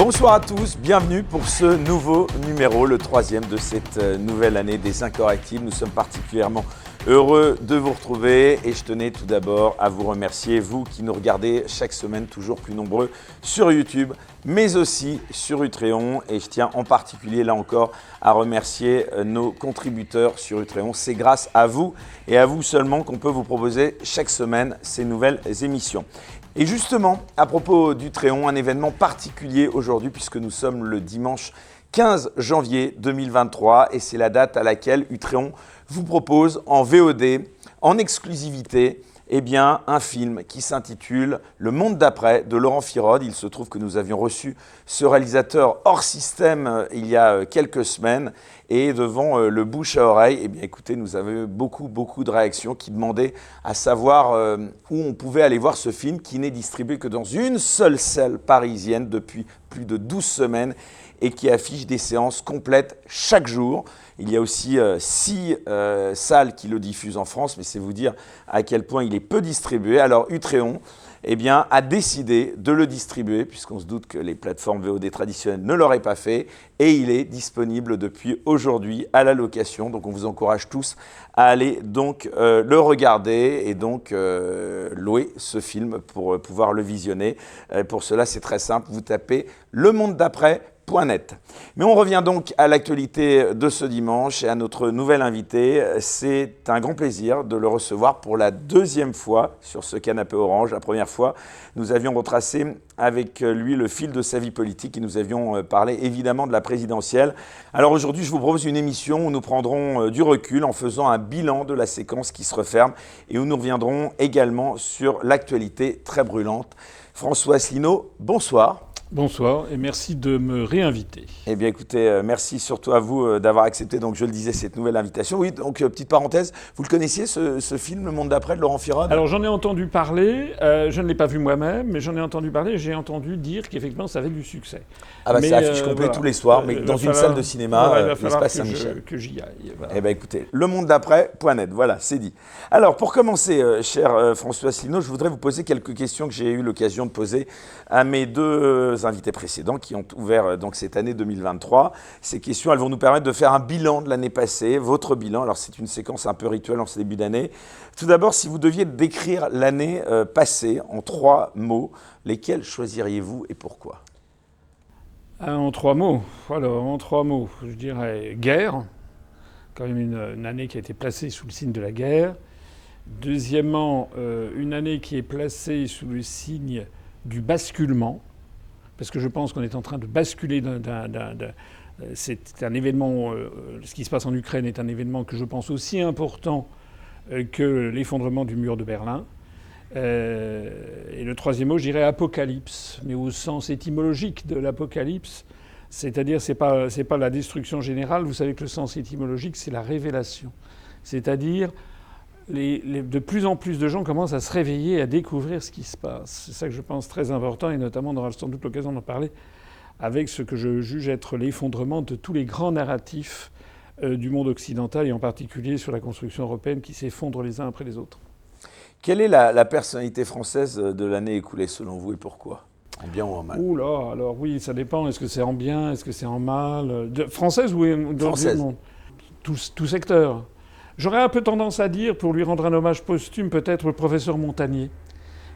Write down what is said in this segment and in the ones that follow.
Bonsoir à tous, bienvenue pour ce nouveau numéro, le troisième de cette nouvelle année des Incorrectibles. Nous sommes particulièrement heureux de vous retrouver et je tenais tout d'abord à vous remercier, vous qui nous regardez chaque semaine toujours plus nombreux sur YouTube, mais aussi sur Utréon. Et je tiens en particulier, là encore, à remercier nos contributeurs sur Utréon. C'est grâce à vous et à vous seulement qu'on peut vous proposer chaque semaine ces nouvelles émissions. Et justement, à propos d'Utréon, un événement particulier aujourd'hui puisque nous sommes le dimanche 15 janvier 2023 et c'est la date à laquelle Utréon vous propose en VOD, en exclusivité, un film qui s'intitule « Le monde d'après » de Laurent Firode. Il se trouve que nous avions reçu ce réalisateur hors système il y a quelques semaines et devant le bouche à oreille, écoutez, nous avons eu beaucoup de réactions qui demandaient à savoir où on pouvait aller voir ce film qui n'est distribué que dans une seule salle parisienne depuis plus de 12 semaines et qui affiche des séances complètes chaque jour. Il y a aussi 6 salles qui le diffusent en France, mais c'est vous dire à quel point il est peu distribué. Alors Utréon a décidé de le distribuer, puisqu'on se doute que les plateformes VOD traditionnelles ne l'auraient pas fait, et il est disponible depuis aujourd'hui à la location. Donc on vous encourage tous à aller donc le regarder et donc louer ce film pour pouvoir le visionner. Pour cela, c'est très simple, vous tapez « Le monde d'après ». .net. Mais on revient donc à l'actualité de ce dimanche et à notre nouvel invité. C'est un grand plaisir de le recevoir pour la deuxième fois sur ce canapé orange. La première fois, nous avions retracé avec lui le fil de sa vie politique et nous avions parlé évidemment de la présidentielle. Alors aujourd'hui, je vous propose une émission où nous prendrons du recul en faisant un bilan de la séquence qui se referme et où nous reviendrons également sur l'actualité très brûlante. François Asselineau, bonsoir. Bonsoir et merci de me réinviter. Eh bien écoutez, merci surtout à vous d'avoir accepté, donc je le disais, cette nouvelle invitation. Oui, donc petite parenthèse, vous le connaissiez ce film, Le monde d'après de Laurent Firode ? Alors j'en ai entendu parler, je ne l'ai pas vu moi-même, mais j'en ai entendu parler et j'ai entendu dire qu'effectivement ça avait du succès. Ah bah mais, ça affiche complet tous les soirs, mais dans une salle de cinéma, l'espace Saint-Michel. Que j'y aille. Voilà. Eh bien écoutez, lemondedaprès.net, voilà, c'est dit. Alors pour commencer, cher François Asselineau, je voudrais vous poser quelques questions que j'ai eu l'occasion de poser à mes deux invités précédents qui ont ouvert donc cette année 2023. Ces questions, elles vont nous permettre de faire un bilan de l'année passée, votre bilan. Alors c'est une séquence un peu rituelle en ce début d'année. Tout d'abord, si vous deviez décrire l'année passée en 3 mots, lesquels choisiriez-vous et pourquoi ? En 3 mots. Alors en 3 mots, je dirais guerre, quand même une année qui a été placée sous le signe de la guerre. Deuxièmement, une année qui est placée sous le signe du basculement. Parce que je pense qu'on est en train de basculer c'est un événement, ce qui se passe en Ukraine est un événement que je pense aussi important que l'effondrement du mur de Berlin. Et le troisième mot, je dirais apocalypse, mais au sens étymologique de l'apocalypse. C'est-à-dire, c'est pas la destruction générale. Vous savez que le sens étymologique, c'est la révélation. C'est-à-dire, de plus en plus de gens commencent à se réveiller, à découvrir ce qui se passe. C'est ça que je pense très important, et notamment on aura sans doute l'occasion d'en parler avec ce que je juge être l'effondrement de tous les grands narratifs du monde occidental, et en particulier sur la construction européenne qui s'effondrent les uns après les autres. Quelle est la personnalité française de l'année écoulée selon vous et pourquoi ? En bien ou en mal ? Ouh là, alors oui, ça dépend. Est-ce que c'est en bien ? Est-ce que c'est en mal ? Française ou française ? Tout secteur. J'aurais un peu tendance à dire, pour lui rendre un hommage posthume, peut-être le professeur Montagnier,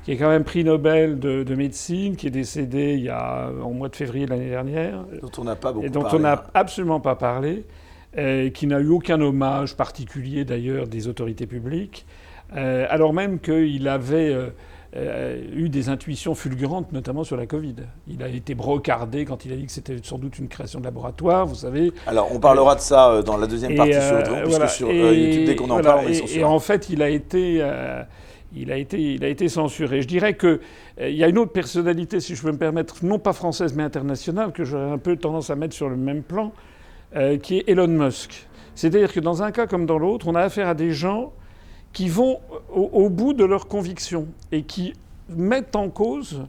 qui est quand même prix Nobel de médecine, qui est décédé en mois de février de l'année dernière. Dont on n'a pas beaucoup parlé. Et dont on n'a absolument pas parlé, qui n'a eu aucun hommage particulier d'ailleurs des autorités publiques, alors même qu'il avait eu des intuitions fulgurantes, notamment sur la Covid. Il a été brocardé quand il a dit que c'était sans doute une création de laboratoire, vous savez. Alors, on parlera de ça dans la deuxième partie sur Utréon, puisque sur YouTube, dès qu'on en parle, on est censuré. Et en fait, il a été censuré. Je dirais qu'il y a une autre personnalité, si je peux me permettre, non pas française, mais internationale, que j'aurais un peu tendance à mettre sur le même plan, qui est Elon Musk. C'est-à-dire que dans un cas comme dans l'autre, on a affaire à des gens qui vont au bout de leurs convictions et qui mettent en cause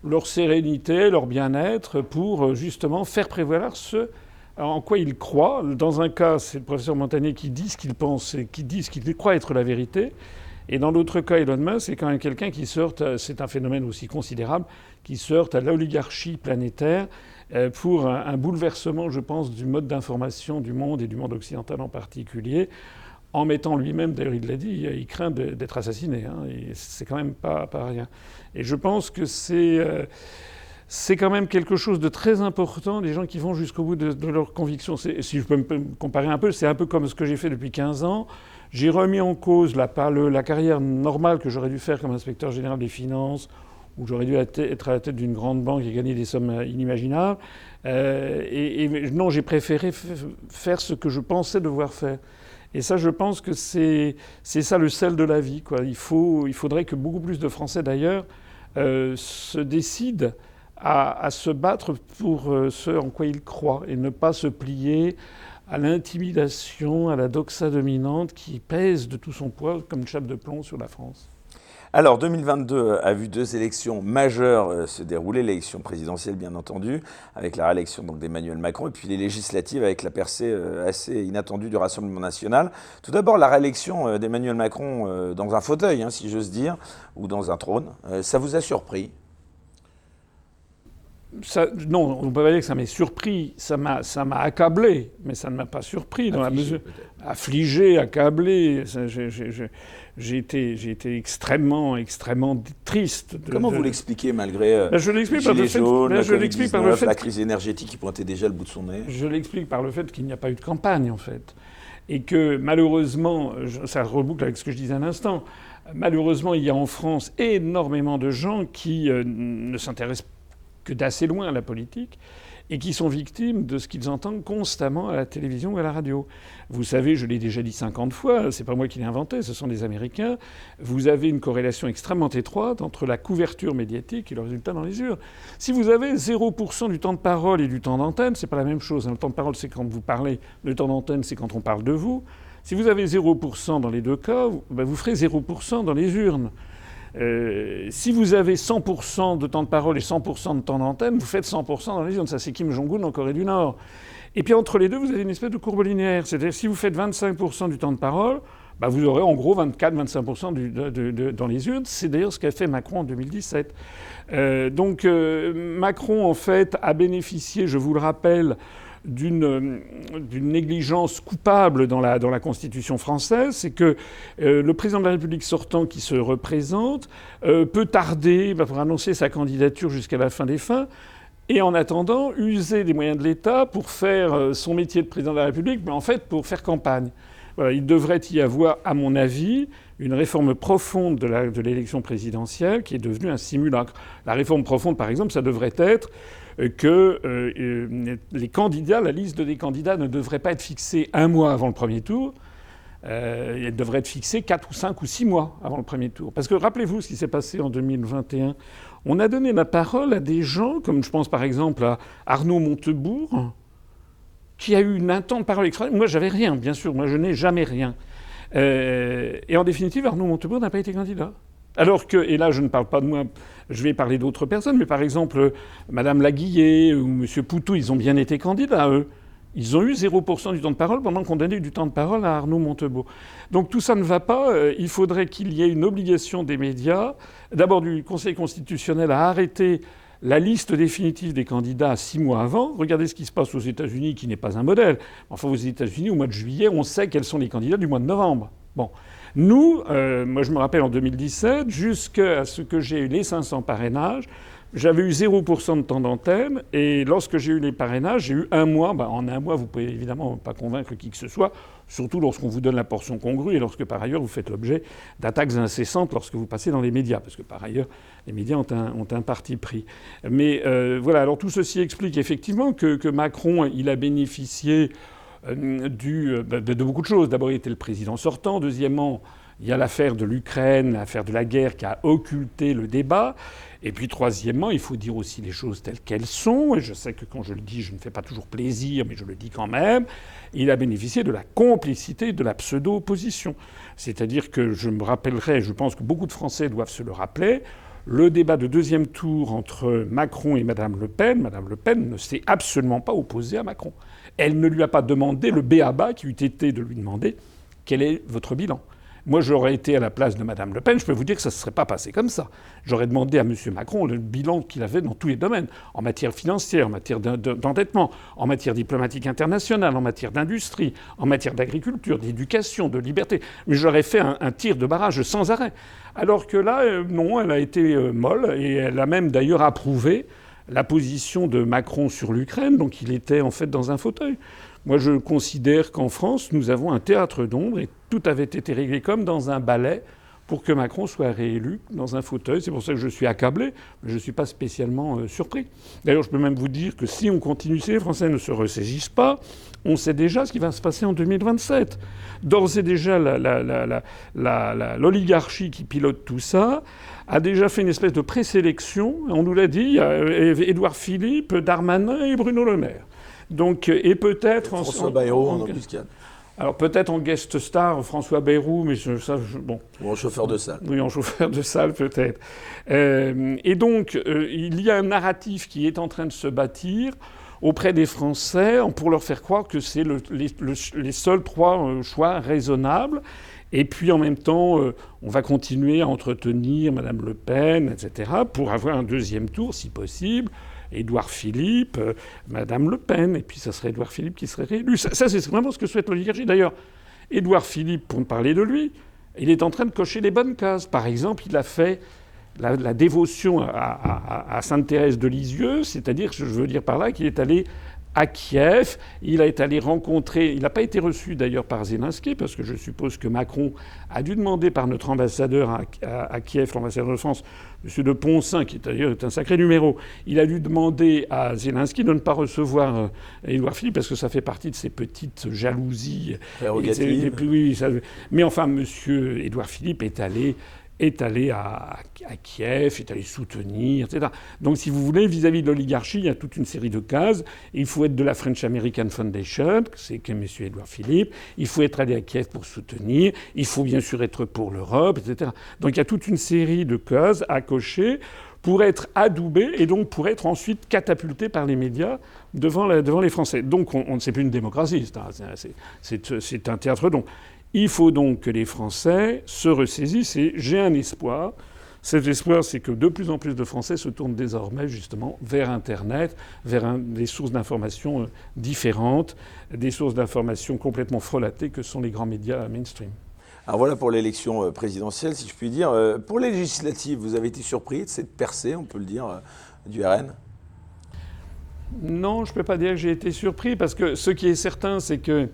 leur sérénité, leur bien-être pour justement faire prévaloir ce en quoi ils croient. Dans un cas, c'est le professeur Montagnier qui dit ce qu'il pense et qui dit ce qu'il croit être la vérité. Et dans l'autre cas, Elon Musk, c'est quand même quelqu'un qui se heurte, c'est un phénomène aussi considérable, qui se heurte à l'oligarchie planétaire pour un bouleversement, je pense, du mode d'information du monde et du monde occidental en particulier, en mettant lui-même, d'ailleurs il l'a dit, il craint d'être assassiné. Et c'est quand même pas rien. Et je pense que c'est quand même quelque chose de très important, des gens qui vont jusqu'au bout de leurs convictions. Si je peux me comparer un peu, c'est un peu comme ce que j'ai fait depuis 15 ans. J'ai remis en cause la carrière normale que j'aurais dû faire comme inspecteur général des finances, où j'aurais dû être à la tête d'une grande banque et gagner des sommes inimaginables. Non, j'ai préféré faire ce que je pensais devoir faire. Et ça, je pense que c'est ça le sel de la vie, quoi. Il faudrait que beaucoup plus de Français, d'ailleurs, se décident à se battre pour ce en quoi ils croient et ne pas se plier à l'intimidation, à la doxa dominante qui pèse de tout son poids comme une chape de plomb sur la France. Alors 2022 a vu 2 élections majeures se dérouler, l'élection présidentielle bien entendu, avec la réélection d'Emmanuel Macron, et puis les législatives avec la percée assez inattendue du Rassemblement national. Tout d'abord la réélection d'Emmanuel Macron dans un fauteuil, si j'ose dire, ou dans un trône. Ça vous a surpris ? Non, on ne peut pas dire que ça m'a surpris. Ça m'a accablé, mais ça ne m'a pas surpris dans la mesure. Affligé, accablé. J'ai été extrêmement triste. Comment vous l'expliquez malgré je l'explique les gilets jaunes, la Covid-19, la crise énergétique qui pointait déjà le bout de son nez? Je l'explique par le fait qu'il n'y a pas eu de campagne, en fait. Et que malheureusement, ça reboucle avec ce que je disais à l'instant, malheureusement, il y a en France énormément de gens qui ne s'intéressent que d'assez loin à la politique, et qui sont victimes de ce qu'ils entendent constamment à la télévision ou à la radio. Vous savez, je l'ai déjà dit 50 fois, c'est pas moi qui l'ai inventé, ce sont des Américains. Vous avez une corrélation extrêmement étroite entre la couverture médiatique et le résultat dans les urnes. Si vous avez 0% du temps de parole et du temps d'antenne, c'est pas la même chose. Le temps de parole, c'est quand vous parlez. Le temps d'antenne, c'est quand on parle de vous. Si vous avez 0% dans les deux cas, vous ferez 0% dans les urnes. Si vous avez 100% de temps de parole et 100% de temps d'antenne, vous faites 100% dans les urnes. Ça, c'est Kim Jong-un en Corée du Nord. Et puis entre les deux, vous avez une espèce de courbe linéaire. C'est-à-dire si vous faites 25% du temps de parole, vous aurez en gros 24-25% dans les urnes. C'est d'ailleurs ce qu'a fait Macron en 2017. Donc Macron, en fait, a bénéficié, je vous le rappelle, d'une négligence coupable dans la Constitution française, c'est que le président de la République sortant qui se représente peut tarder pour annoncer sa candidature jusqu'à la fin des fins, et en attendant user des moyens de l'État pour faire son métier de président de la République, mais en fait pour faire campagne. Voilà, il devrait y avoir, à mon avis, une réforme profonde de l'élection présidentielle qui est devenue un simulacre. La réforme profonde, par exemple, ça devrait être que les candidats, la liste des candidats ne devrait pas être fixée un mois avant le premier tour. Elle devrait être fixée 4 ou 5 ou 6 mois avant le premier tour. Parce que rappelez-vous ce qui s'est passé en 2021. On a donné la parole à des gens, comme je pense par exemple à Arnaud Montebourg, qui a eu un temps de parole extraordinaire. Moi, j'avais rien, bien sûr. Moi, je n'ai jamais rien. Et en définitive, Arnaud Montebourg n'a pas été candidat. Alors que, et là je ne parle pas de moi, je vais parler d'autres personnes, mais par exemple Madame Laguillet ou Monsieur Poutou, ils ont bien été candidats, eux. Ils ont eu 0% du temps de parole pendant qu'on donnait du temps de parole à Arnaud Montebourg. Donc tout ça ne va pas. Il faudrait qu'il y ait une obligation des médias, d'abord du Conseil constitutionnel à arrêter la liste définitive des candidats 6 mois avant. Regardez ce qui se passe aux États-Unis, qui n'est pas un modèle. Enfin, aux États-Unis, au mois de juillet, on sait quels sont les candidats du mois de novembre. Bon. Nous, moi je me rappelle en 2017, jusqu'à ce que j'ai eu les 500 parrainages, j'avais eu 0% de temps d'antenne. Et lorsque j'ai eu les parrainages, j'ai eu un mois. En un mois, vous pouvez évidemment pas convaincre qui que ce soit, surtout lorsqu'on vous donne la portion congrue et lorsque par ailleurs vous faites l'objet d'attaques incessantes lorsque vous passez dans les médias. Parce que par ailleurs, les médias ont un parti pris. Mais voilà, alors tout ceci explique effectivement que Macron, il a bénéficié de beaucoup de choses. D'abord, il était le président sortant. Deuxièmement, il y a l'affaire de l'Ukraine, l'affaire de la guerre qui a occulté le débat. Et puis troisièmement, il faut dire aussi les choses telles qu'elles sont. Et je sais que quand je le dis, je ne fais pas toujours plaisir, mais je le dis quand même. Il a bénéficié de la complicité de la pseudo-opposition. C'est-à-dire que je me rappellerai, je pense que beaucoup de Français doivent se le rappeler, le débat de deuxième tour entre Macron et Madame Le Pen. Madame Le Pen ne s'est absolument pas opposée à Macron. Elle ne lui a pas demandé le b.a.-ba qui eût été de lui demander quel est votre bilan. Moi, j'aurais été à la place de Mme Le Pen, je peux vous dire que ça ne se serait pas passé comme ça. J'aurais demandé à M. Macron le bilan qu'il avait dans tous les domaines, en matière financière, en matière d'endettement, en matière diplomatique internationale, en matière d'industrie, en matière d'agriculture, d'éducation, de liberté. Mais j'aurais fait un tir de barrage sans arrêt. Alors que là, non, elle a été molle, et elle a même d'ailleurs approuvé la position de Macron sur l'Ukraine, donc il était en fait dans un fauteuil. Moi, je considère qu'en France, nous avons un théâtre d'ombre et tout avait été réglé comme dans un ballet pour que Macron soit réélu dans un fauteuil. C'est pour ça que je suis accablé, mais je ne suis pas spécialement surpris. D'ailleurs, je peux même vous dire que si on continue, si les Français ne se ressaisissent pas, on sait déjà ce qui va se passer en 2027. D'ores et déjà, l'oligarchie qui pilote tout ça a déjà fait une espèce de présélection. On nous l'a dit, il y a Édouard Philippe, Darmanin et Bruno Le Maire. Donc, et peut-être... François Bayrou en embuscade. Alors peut-être en guest star, François Bayrou, mais bon. Ou en chauffeur de salle. Oui, en chauffeur de salle peut-être. Et donc, il y a un narratif qui est en train de se bâtir auprès des Français pour leur faire croire que c'est les seuls trois choix raisonnables. Et puis en même temps, on va continuer à entretenir Mme Le Pen, etc., pour avoir un deuxième tour, si possible. Édouard Philippe, Madame Le Pen, et puis ça serait Édouard Philippe qui serait réélu. Ça c'est vraiment ce que souhaite l'oligarchie. D'ailleurs, Édouard Philippe, pour ne parler de lui, il est en train de cocher les bonnes cases. Par exemple, il a fait la dévotion à Sainte-Thérèse de Lisieux, c'est-à-dire, je veux dire par là, qu'il est allé à Kiev, il est allé rencontrer... Il n'a pas été reçu d'ailleurs par Zelensky, parce que je suppose que Macron a dû demander par notre ambassadeur à Kiev, l'ambassadeur de France, M. de Poncin, qui d'ailleurs est un sacré numéro, il a dû demander à Zelensky de ne pas recevoir Édouard Philippe, parce que ça fait partie de ses petites jalousies. Prérogatives. Mais enfin, M. Édouard Philippe est allé à Kiev, est allé soutenir, etc. Donc, si vous voulez, vis-à-vis de l'oligarchie, il y a toute une série de cases. Il faut être de la French American Foundation, c'est M. Édouard Philippe. Il faut être allé à Kiev pour soutenir. Il faut bien sûr être pour l'Europe, etc. Donc, il y a toute une série de cases à cocher pour être adoubé et donc pour être ensuite catapulté par les médias devant les Français. Donc, on ne sait plus une démocratie. C'est un théâtre d'ombre. Il faut donc que les Français se ressaisissent et j'ai un espoir. Cet espoir, c'est que de plus en plus de Français se tournent désormais justement vers Internet, vers des sources d'informations différentes, des sources d'informations complètement frelatées que sont les grands médias mainstream. Alors voilà pour l'élection présidentielle, si je puis dire. Pour les législatives, vous avez été surpris de cette percée, on peut le dire, du RN ? Non, je ne peux pas dire que j'ai été surpris, parce que ce qui est certain, c'est que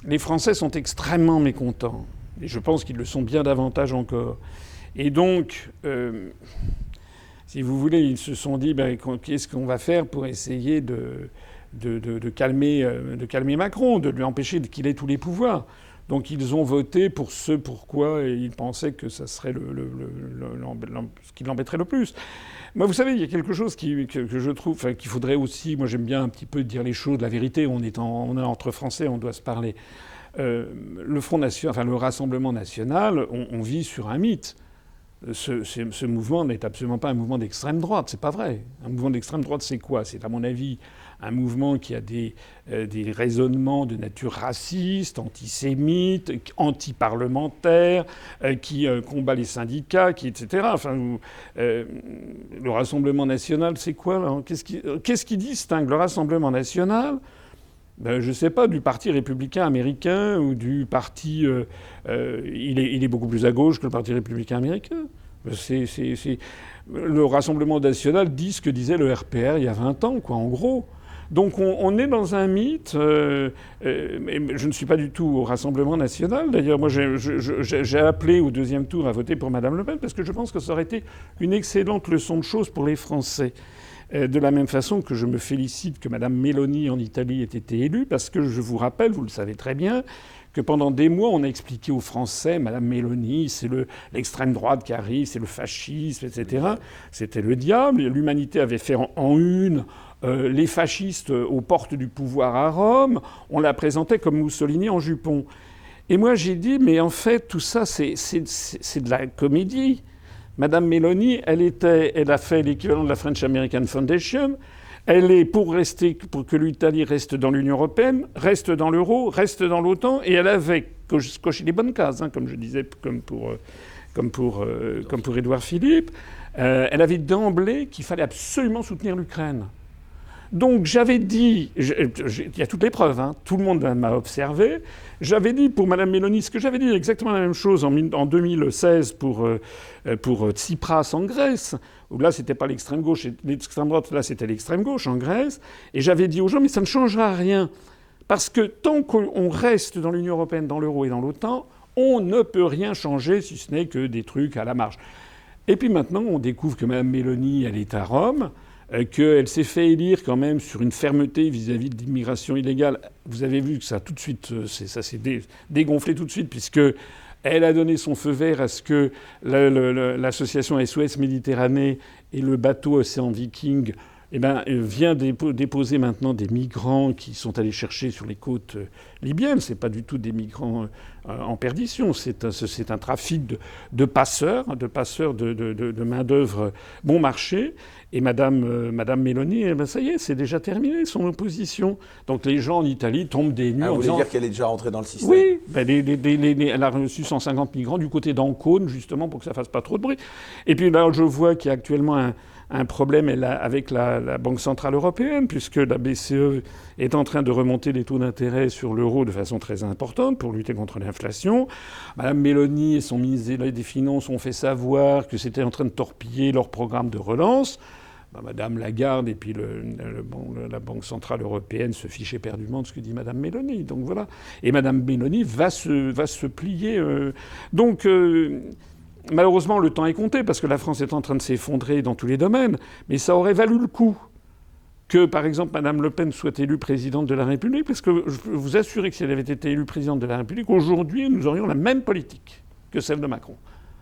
les Français sont extrêmement mécontents. Et je pense qu'ils le sont bien davantage encore. Et donc, si vous voulez, ils se sont dit qu'est-ce qu'on va faire pour essayer de calmer Macron, de lui empêcher qu'il ait tous les pouvoirs. Donc ils ont voté pour ce pourquoi ils pensaient que ça serait ce qui l'embêterait le plus. Moi, vous savez, il y a quelque chose que je trouve qu'il faudrait aussi... Moi, j'aime bien un petit peu dire les choses, la vérité. On est entre Français, on doit se parler. Le Front National, le Rassemblement National, on vit sur un mythe. Ce mouvement n'est absolument pas un mouvement d'extrême droite. C'est pas vrai. Un mouvement d'extrême droite, c'est quoi ? C'est, à mon avis, un mouvement qui a des raisonnements de nature raciste, antisémite, anti-parlementaire, qui combat les syndicats, etc. Le Rassemblement National, c'est quoi là ? Qu'est-ce qui distingue le Rassemblement National ? Je ne sais pas, du Parti républicain américain ou du parti... il est beaucoup plus à gauche que le Parti républicain américain. Le Rassemblement national dit ce que disait le RPR il y a 20 ans, quoi, en gros. Donc on est dans un mythe. Je ne suis pas du tout au Rassemblement national. D'ailleurs, moi, j'ai appelé au deuxième tour à voter pour Mme Le Pen parce que je pense que ça aurait été une excellente leçon de choses pour les Français. De la même façon que je me félicite que Mme Meloni en Italie ait été élue, parce que je vous rappelle, vous le savez très bien, que pendant des mois, on a expliqué aux Français, Mme Meloni, c'est l'extrême droite qui arrive, c'est le fascisme, etc. C'était le diable. L'Humanité avait fait en une les fascistes aux portes du pouvoir à Rome. On la présentait comme Mussolini en jupon. Et moi, j'ai dit, mais en fait, tout ça, c'est de la comédie. Madame Meloni, elle a fait l'équivalent de la French American Foundation. Elle est pour que l'Italie reste dans l'Union européenne, reste dans l'euro, reste dans l'OTAN, et elle avait coché les bonnes cases, comme je disais, comme pour Édouard Philippe. Elle avait d'emblée qu'il fallait absolument soutenir l'Ukraine. Donc j'avais dit, il y a toutes les preuves, tout le monde m'a observé, j'avais dit pour Mme Meloni ce que j'avais dit exactement la même chose en 2016 pour Tsipras en Grèce, où là c'était pas l'extrême gauche et l'extrême droite, là c'était l'extrême gauche en Grèce, et j'avais dit aux gens mais ça ne changera rien, parce que tant qu'on reste dans l'Union européenne, dans l'euro et dans l'OTAN, on ne peut rien changer si ce n'est que des trucs à la marge. Et puis maintenant on découvre que Mme Meloni elle est à Rome, qu'elle s'est fait élire quand même sur une fermeté vis-à-vis de l'immigration illégale. Vous avez vu que ça tout de suite, ça s'est dégonflé tout de suite, puisque elle a donné son feu vert à ce que l'association SOS Méditerranée et le bateau Océan Viking vient déposer maintenant des migrants qui sont allés chercher sur les côtes libyennes. C'est pas du tout des migrants en perdition. C'est un trafic de passeurs de main-d'œuvre bon marché. Et Madame Meloni, ça y est, c'est déjà terminé son opposition. Donc les gens en Italie tombent des nues. Vous voulez dire qu'elle est déjà rentrée dans le système? Oui, elle a reçu 150 migrants du côté d'Ancône, justement, pour que ça fasse pas trop de bruit. Et puis là, je vois qu'il y a actuellement un problème avec la Banque Centrale Européenne, puisque la BCE est en train de remonter les taux d'intérêt sur l'euro de façon très importante pour lutter contre l'inflation. Madame Meloni et son ministre des Finances ont fait savoir que c'était en train de torpiller leur programme de relance. Madame Lagarde et puis la Banque Centrale Européenne se fichent éperdument de ce que dit Madame Meloni. Donc voilà. Et Madame Meloni va se plier. Malheureusement, le temps est compté parce que la France est en train de s'effondrer dans tous les domaines. Mais ça aurait valu le coup que, par exemple, Mme Le Pen soit élue présidente de la République, parce que je peux vous assurer que si elle avait été élue présidente de la République, aujourd'hui, nous aurions la même politique que celle de Macron.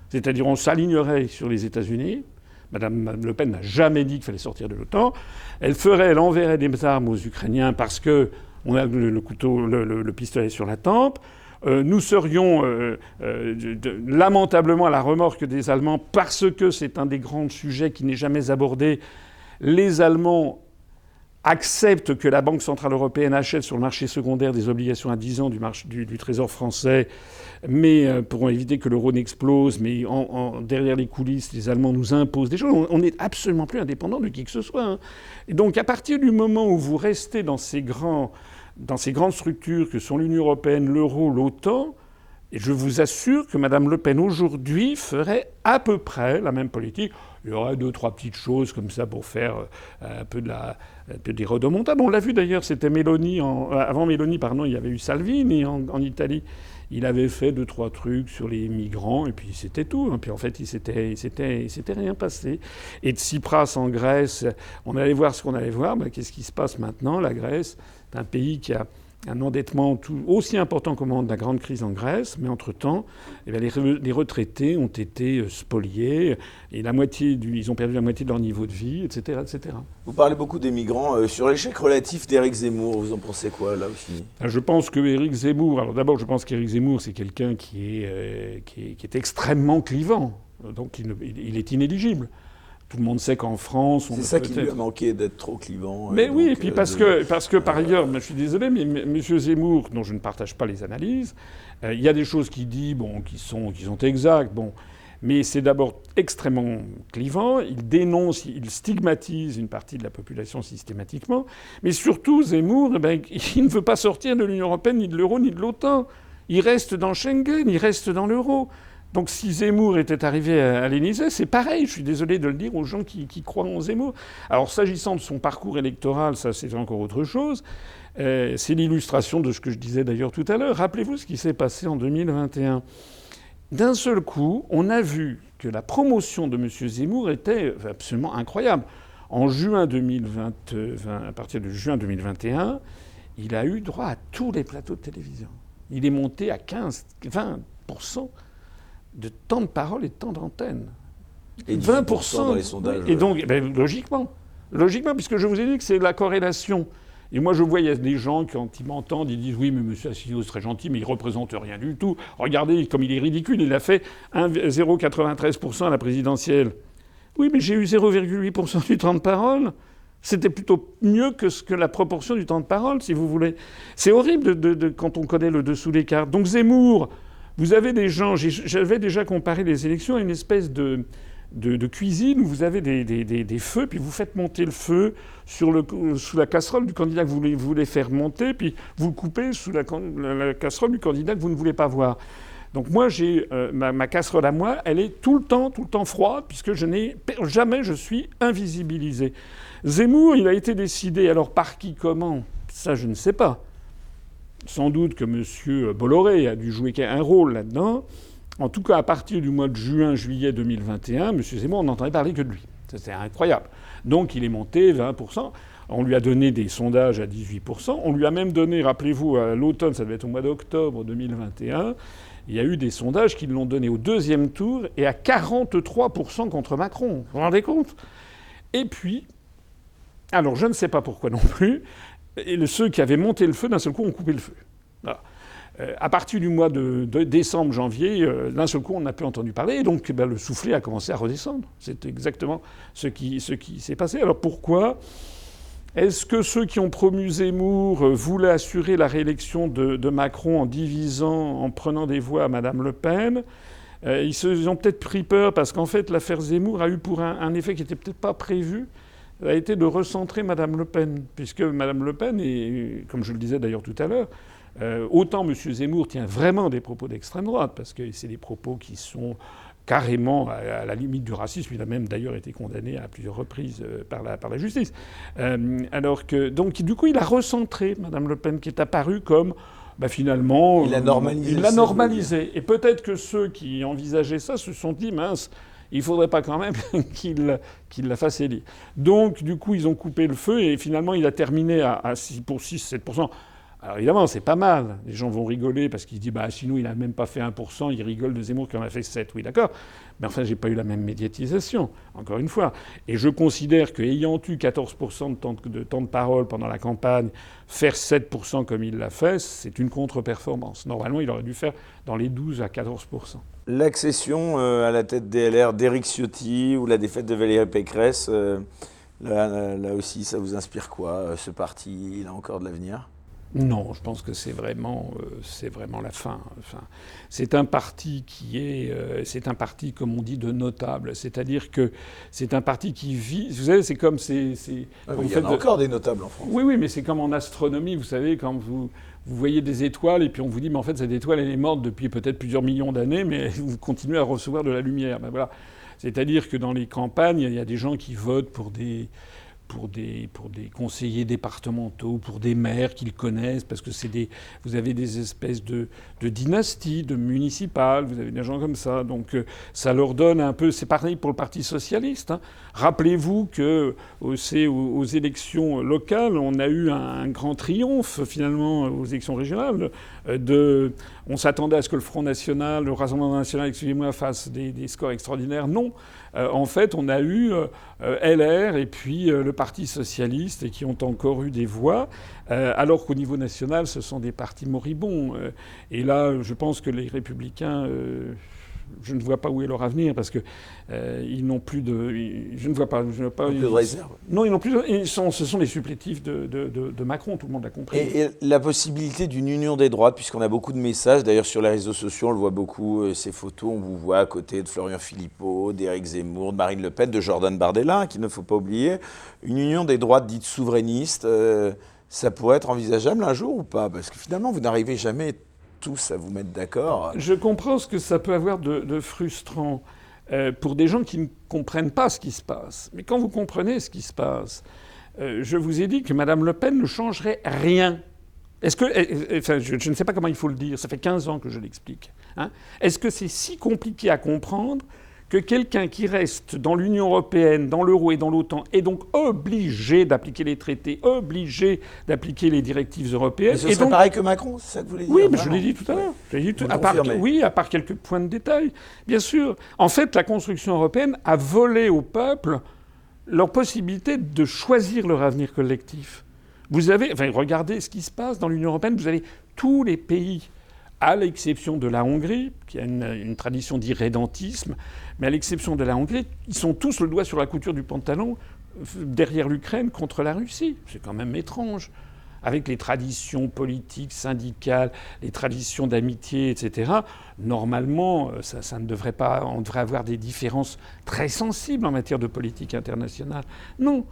C'est-à-dire, on s'alignerait sur les États-Unis. Mme Le Pen n'a jamais dit qu'il fallait sortir de l'OTAN. Elle enverrait des armes aux Ukrainiens parce que on a le pistolet sur la tempe. Nous serions lamentablement à la remorque des Allemands parce que c'est un des grands sujets qui n'est jamais abordé. Les Allemands acceptent que la Banque Centrale Européenne achète sur le marché secondaire des obligations à 10 ans du Trésor français, mais pour éviter que l'euro n'explose. Mais derrière les coulisses, les Allemands nous imposent des choses. On n'est absolument plus indépendant de qui que ce soit. Et donc à partir du moment où vous restez dans ces grandes structures que sont l'Union européenne, l'euro, l'OTAN, et je vous assure que Mme Le Pen aujourd'hui ferait à peu près la même politique. Il y aurait 2-3 petites choses comme ça pour faire un peu des rodomontades. On l'a vu d'ailleurs, c'était Meloni. Avant Meloni, il y avait eu Salvini en Italie. Il avait fait 2-3 trucs sur les migrants et puis c'était tout. Puis en fait, il s'était rien passé. Et Tsipras en Grèce, on allait voir ce qu'on allait voir. Qu'est-ce qui se passe maintenant? La Grèce, c'est un pays qui a un endettement aussi important qu'au moment de la grande crise en Grèce, mais entre-temps, les retraités ont été spoliés, et ils ont perdu la moitié de leur niveau de vie, etc., etc. Vous parlez beaucoup des migrants. Sur l'échec relatif d'Éric Zemmour, vous en pensez quoi, là aussi? Je pense que Éric Zemmour... Alors d'abord, je pense qu'Éric Zemmour, c'est quelqu'un qui est extrêmement clivant. Donc il est inéligible. Tout le monde sait qu'en France... C'est ça qui lui a manqué, d'être trop clivant. Mais oui, et puis parce que par ailleurs, je suis désolé, mais M. Zemmour, dont je ne partage pas les analyses, il y a des choses qu'il dit qui sont exactes, mais c'est d'abord extrêmement clivant, il dénonce, il stigmatise une partie de la population systématiquement, mais surtout, Zemmour, il ne veut pas sortir de l'Union européenne, ni de l'euro, ni de l'OTAN. Il reste dans Schengen, il reste dans l'euro. Donc si Zemmour était arrivé à l'Élysée, c'est pareil, je suis désolé de le dire aux gens qui croient en Zemmour. Alors s'agissant de son parcours électoral, ça c'est encore autre chose. C'est l'illustration de ce que je disais d'ailleurs tout à l'heure. Rappelez-vous ce qui s'est passé en 2021. D'un seul coup, on a vu que la promotion de M. Zemmour était absolument incroyable. En juin 2020, à partir de juin 2021, il a eu droit à tous les plateaux de télévision. Il est monté à 15-20% de temps de parole et de temps d'antenne. Et 20% dans les sondages. Et donc, logiquement, puisque je vous ai dit que c'est la corrélation. Et moi, je vois, il y a des gens, quand ils m'entendent, ils disent « Oui, mais M. Asselineau, c'est très gentil, mais il ne représente rien du tout. Regardez comme il est ridicule, il a fait 0,93% à la présidentielle. » Oui, mais j'ai eu 0,8% du temps de parole. C'était plutôt mieux que la proportion du temps de parole, si vous voulez. C'est horrible quand on connaît le dessous des cartes. Donc Zemmour, vous avez des gens... J'avais déjà comparé les élections à une espèce de cuisine où vous avez des feux, puis vous faites monter le feu sous la casserole du candidat que vous voulez faire monter, puis vous le coupez sous la casserole du candidat que vous ne voulez pas voir. Donc moi, j'ai ma casserole à moi, elle est tout le temps froide, puisque jamais je suis invisibilisé. Zemmour, il a été décidé, alors par qui, comment, ça je ne sais pas. Sans doute que M. Bolloré a dû jouer un rôle là-dedans. En tout cas, à partir du mois de juillet 2021, M. Zemmour, on n'entendait parler que de lui. C'était incroyable. Donc il est monté 20%. On lui a donné des sondages à 18%. On lui a même donné, rappelez-vous, à l'automne, ça devait être au mois d'octobre 2021, il y a eu des sondages qui l'ont donné au deuxième tour et à 43% contre Macron. Vous vous rendez compte ? Et puis, alors je ne sais pas pourquoi non plus, et ceux qui avaient monté le feu, d'un seul coup, ont coupé le feu. Voilà. À partir du mois de décembre, janvier, d'un seul coup, on n'a plus entendu parler. Et donc, le soufflet a commencé à redescendre. C'est exactement ce qui s'est passé. Alors pourquoi ? Est-ce que ceux qui ont promu Zemmour voulaient assurer la réélection de Macron en divisant, en prenant des voix à Mme Le Pen ? Ils ont peut-être pris peur parce qu'en fait, l'affaire Zemmour a eu pour un effet qui n'était peut-être pas prévu, a été de recentrer Mme Le Pen. Puisque Mme Le Pen, et comme je le disais d'ailleurs tout à l'heure, autant M. Zemmour tient vraiment des propos d'extrême droite, parce que c'est des propos qui sont carrément à la limite du racisme. Il a même d'ailleurs été condamné à plusieurs reprises par la justice. Alors que, donc, du coup, il a recentré Mme Le Pen, qui est apparue comme, finalement... Il l'a normalisé. Il l'a normalisé. Et peut-être que ceux qui envisageaient ça se sont dit, mince, il ne faudrait pas quand même qu'il la fasse élire. Donc, du coup, ils ont coupé le feu et finalement, il a terminé à 6-7%. Alors évidemment, c'est pas mal. Les gens vont rigoler parce qu'ils se disent sinon il n'a même pas fait 1%, ils rigolent de Zemmour qui en a fait 7%. Oui, d'accord. Mais enfin, j'ai pas eu la même médiatisation, encore une fois. Et je considère qu'ayant eu 14% de temps de parole pendant la campagne, faire 7% comme il l'a fait, c'est une contre-performance. Normalement, il aurait dû faire dans les 12 à 14%. L'accession à la tête des LR d'Éric Ciotti ou la défaite de Valérie Pécresse, là aussi, ça vous inspire quoi ? Ce parti, il a encore de l'avenir ? Non, je pense que c'est vraiment la fin. Enfin, c'est un parti c'est un parti, comme on dit, de notables. C'est-à-dire que c'est un parti qui vit. Vous savez, c'est comme il y en a encore des notables en France. Oui, mais c'est comme en astronomie. Vous savez, quand vous voyez des étoiles et puis on vous dit, mais en fait, cette étoile, elle est morte depuis peut-être plusieurs millions d'années, mais vous continuez à recevoir de la lumière. Voilà. C'est-à-dire que dans les campagnes, il y a des gens qui votent pour des conseillers départementaux, pour des maires qu'ils connaissent, parce que vous avez des espèces de dynasties, de municipales, vous avez des gens comme ça. Donc ça leur donne un peu... C'est pareil pour le Parti socialiste. Hein. Rappelez-vous qu'aux élections locales, on a eu un grand triomphe, finalement, aux élections régionales. On s'attendait à ce que le Front National, le Rassemblement National, excusez-moi, fasse des scores extraordinaires. Non. En fait, on a eu LR et puis le Parti socialiste et qui ont encore eu des voix, alors qu'au niveau national, ce sont des partis moribonds. Et là, je pense que les Républicains... je ne vois pas où est leur avenir parce que ils n'ont plus de. Je ne vois pas. Plus de réserve. Non, ils n'ont plus. Ce sont les supplétifs de Macron. Tout le monde l'a compris. Et la possibilité d'une union des droites, puisqu'on a beaucoup de messages. D'ailleurs, sur les réseaux sociaux, on le voit beaucoup. Ces photos, on vous voit à côté de Florian Philippot, d'Éric Zemmour, de Marine Le Pen, de Jordan Bardella, qu'il ne faut pas oublier. Une union des droites dites souverainistes, ça pourrait être envisageable un jour ou pas ? Parce que finalement, vous n'arrivez jamais tous à vous mettre d'accord. Je comprends ce que ça peut avoir de frustrant pour des gens qui ne comprennent pas ce qui se passe. Mais quand vous comprenez ce qui se passe, je vous ai dit que Mme Le Pen ne changerait rien. Est-ce que, enfin, je ne sais pas comment il faut le dire, ça fait 15 ans que je l'explique. Hein. Est-ce que c'est si compliqué à comprendre que quelqu'un qui reste dans l'Union européenne, dans l'euro et dans l'OTAN est donc obligé d'appliquer les traités, obligé d'appliquer les directives européennes. Mais ce serait pareil que Macron, c'est ça que vous voulez dire ? Oui, mais je l'ai dit tout à l'heure. À part quelques points de détail, bien sûr. En fait, la construction européenne a volé au peuple leur possibilité de choisir leur avenir collectif. Regardez ce qui se passe dans l'Union européenne. Vous avez tous les pays, à l'exception de la Hongrie, qui a une tradition d'irrédentisme, mais à l'exception de la Hongrie, ils sont tous le doigt sur la couture du pantalon. derrière l'Ukraine contre la Russie. C'est quand même étrange. Avec les traditions politiques, syndicales, les traditions d'amitié, etc., normalement, ça ne devrait pas... On devrait avoir des différences très sensibles en matière de politique internationale. Non.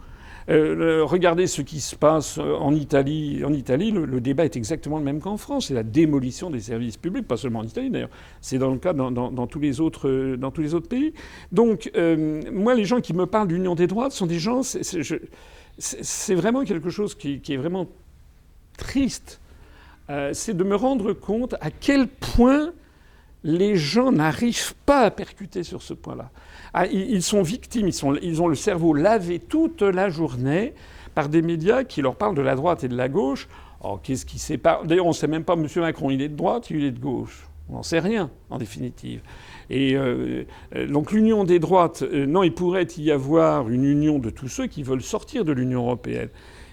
Regardez ce qui se passe en Italie. En Italie, le débat est exactement le même qu'en France. C'est la démolition des services publics, pas seulement en Italie d'ailleurs. C'est dans le cas dans tous les autres pays. Donc, moi, les gens qui me parlent d'union des droites sont des gens... C'est vraiment quelque chose qui est vraiment triste. C'est de me rendre compte à quel point les gens n'arrivent pas à percuter sur ce point-là. Ils sont victimes, ils ont le cerveau lavé toute la journée par des médias qui leur parlent de la droite et de la gauche. Oh, qu'est-ce qui sépare ? D'ailleurs, on ne sait même pas, M. Macron, il est de droite ou il est de gauche. On n'en sait rien, en définitive. Et donc l'union des droites, non, il pourrait y avoir une union de tous ceux qui veulent sortir de l'Union européenne.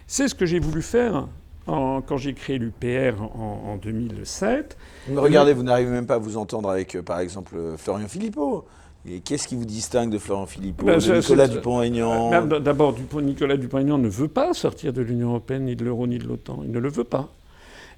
C'est ce que j'ai voulu faire quand j'ai créé l'UPR en 2007. Mais regardez, vous n'arrivez même pas à vous entendre avec, par exemple, Florian Philippot. Et qu'est-ce qui vous distingue de Florian Philippot, de Nicolas Dupont-Aignan ? D'abord, Nicolas Dupont-Aignan ne veut pas sortir de l'Union européenne, ni de l'euro, ni de l'OTAN. Il ne le veut pas.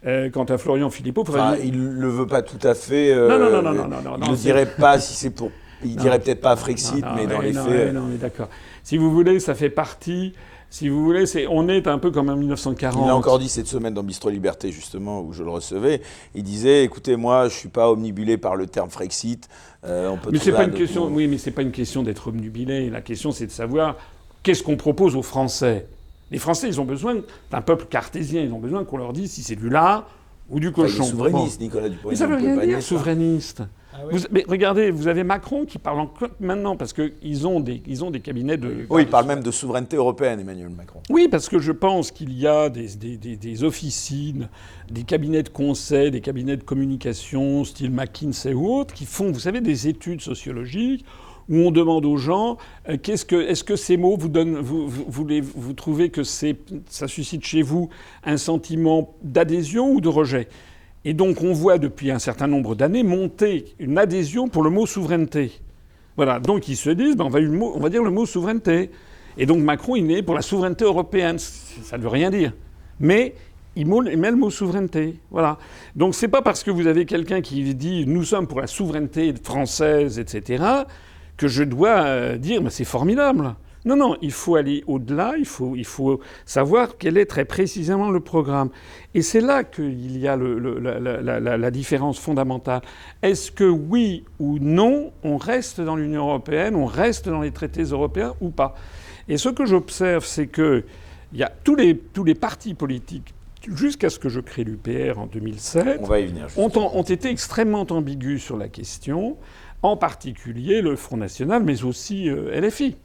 Quant à Florian Philippot... il ne le veut pas tout à fait. Non. Il ne dirait pas si c'est pour... Il dirait peut-être pas Frexit, mais dans les faits... Non, mais d'accord. Si vous voulez, ça fait partie... Si vous voulez, on est un peu comme en 1940. Il a encore dit cette semaine dans Bistro Liberté, justement, où je le recevais. Il disait, écoutez, moi, je ne suis pas omnibulé par le terme Frexit. Mais c'est pas une question. Oui, mais c'est pas une question d'être omnubilé. La question, c'est de savoir qu'est-ce qu'on propose aux Français. Les Français, ils ont besoin d'un peuple cartésien. Ils ont besoin qu'on leur dise si c'est du lard ou du cochon. Il est souverainiste, Nicolas Dupont-Aignan. Mais ça veut rien dire, souverainiste. Ah oui. Mais regardez, vous avez Macron qui parle maintenant, parce qu'ils ont des cabinets de... Oui, il parle même de souveraineté européenne, Emmanuel Macron. Oui, parce que je pense qu'il y a des officines, des cabinets de conseil, des cabinets de communication, style McKinsey ou autres, qui font, vous savez, des études sociologiques où on demande aux gens est-ce que ces mots vous trouvez que ça suscite chez vous un sentiment d'adhésion ou de rejet ? Et donc on voit depuis un certain nombre d'années monter une adhésion pour le mot souveraineté. Voilà, donc ils se disent on va dire le mot souveraineté. Et donc Macron il est pour la souveraineté européenne. Ça ne veut rien dire. Mais il met le mot souveraineté. Voilà. Donc c'est pas parce que vous avez quelqu'un qui dit nous sommes pour la souveraineté française, etc., que je dois dire mais c'est formidable. Non, il faut aller au-delà, il faut savoir quel est très précisément le programme. Et c'est là qu'il y a la différence fondamentale. Est-ce que oui ou non, on reste dans l'Union européenne, on reste dans les traités européens ou pas ? Et ce que j'observe, c'est que il y a tous les partis politiques, jusqu'à ce que je crée l'UPR en 2007, on va y venir, ont été extrêmement ambigus sur la question, en particulier le Front National, mais aussi LFI.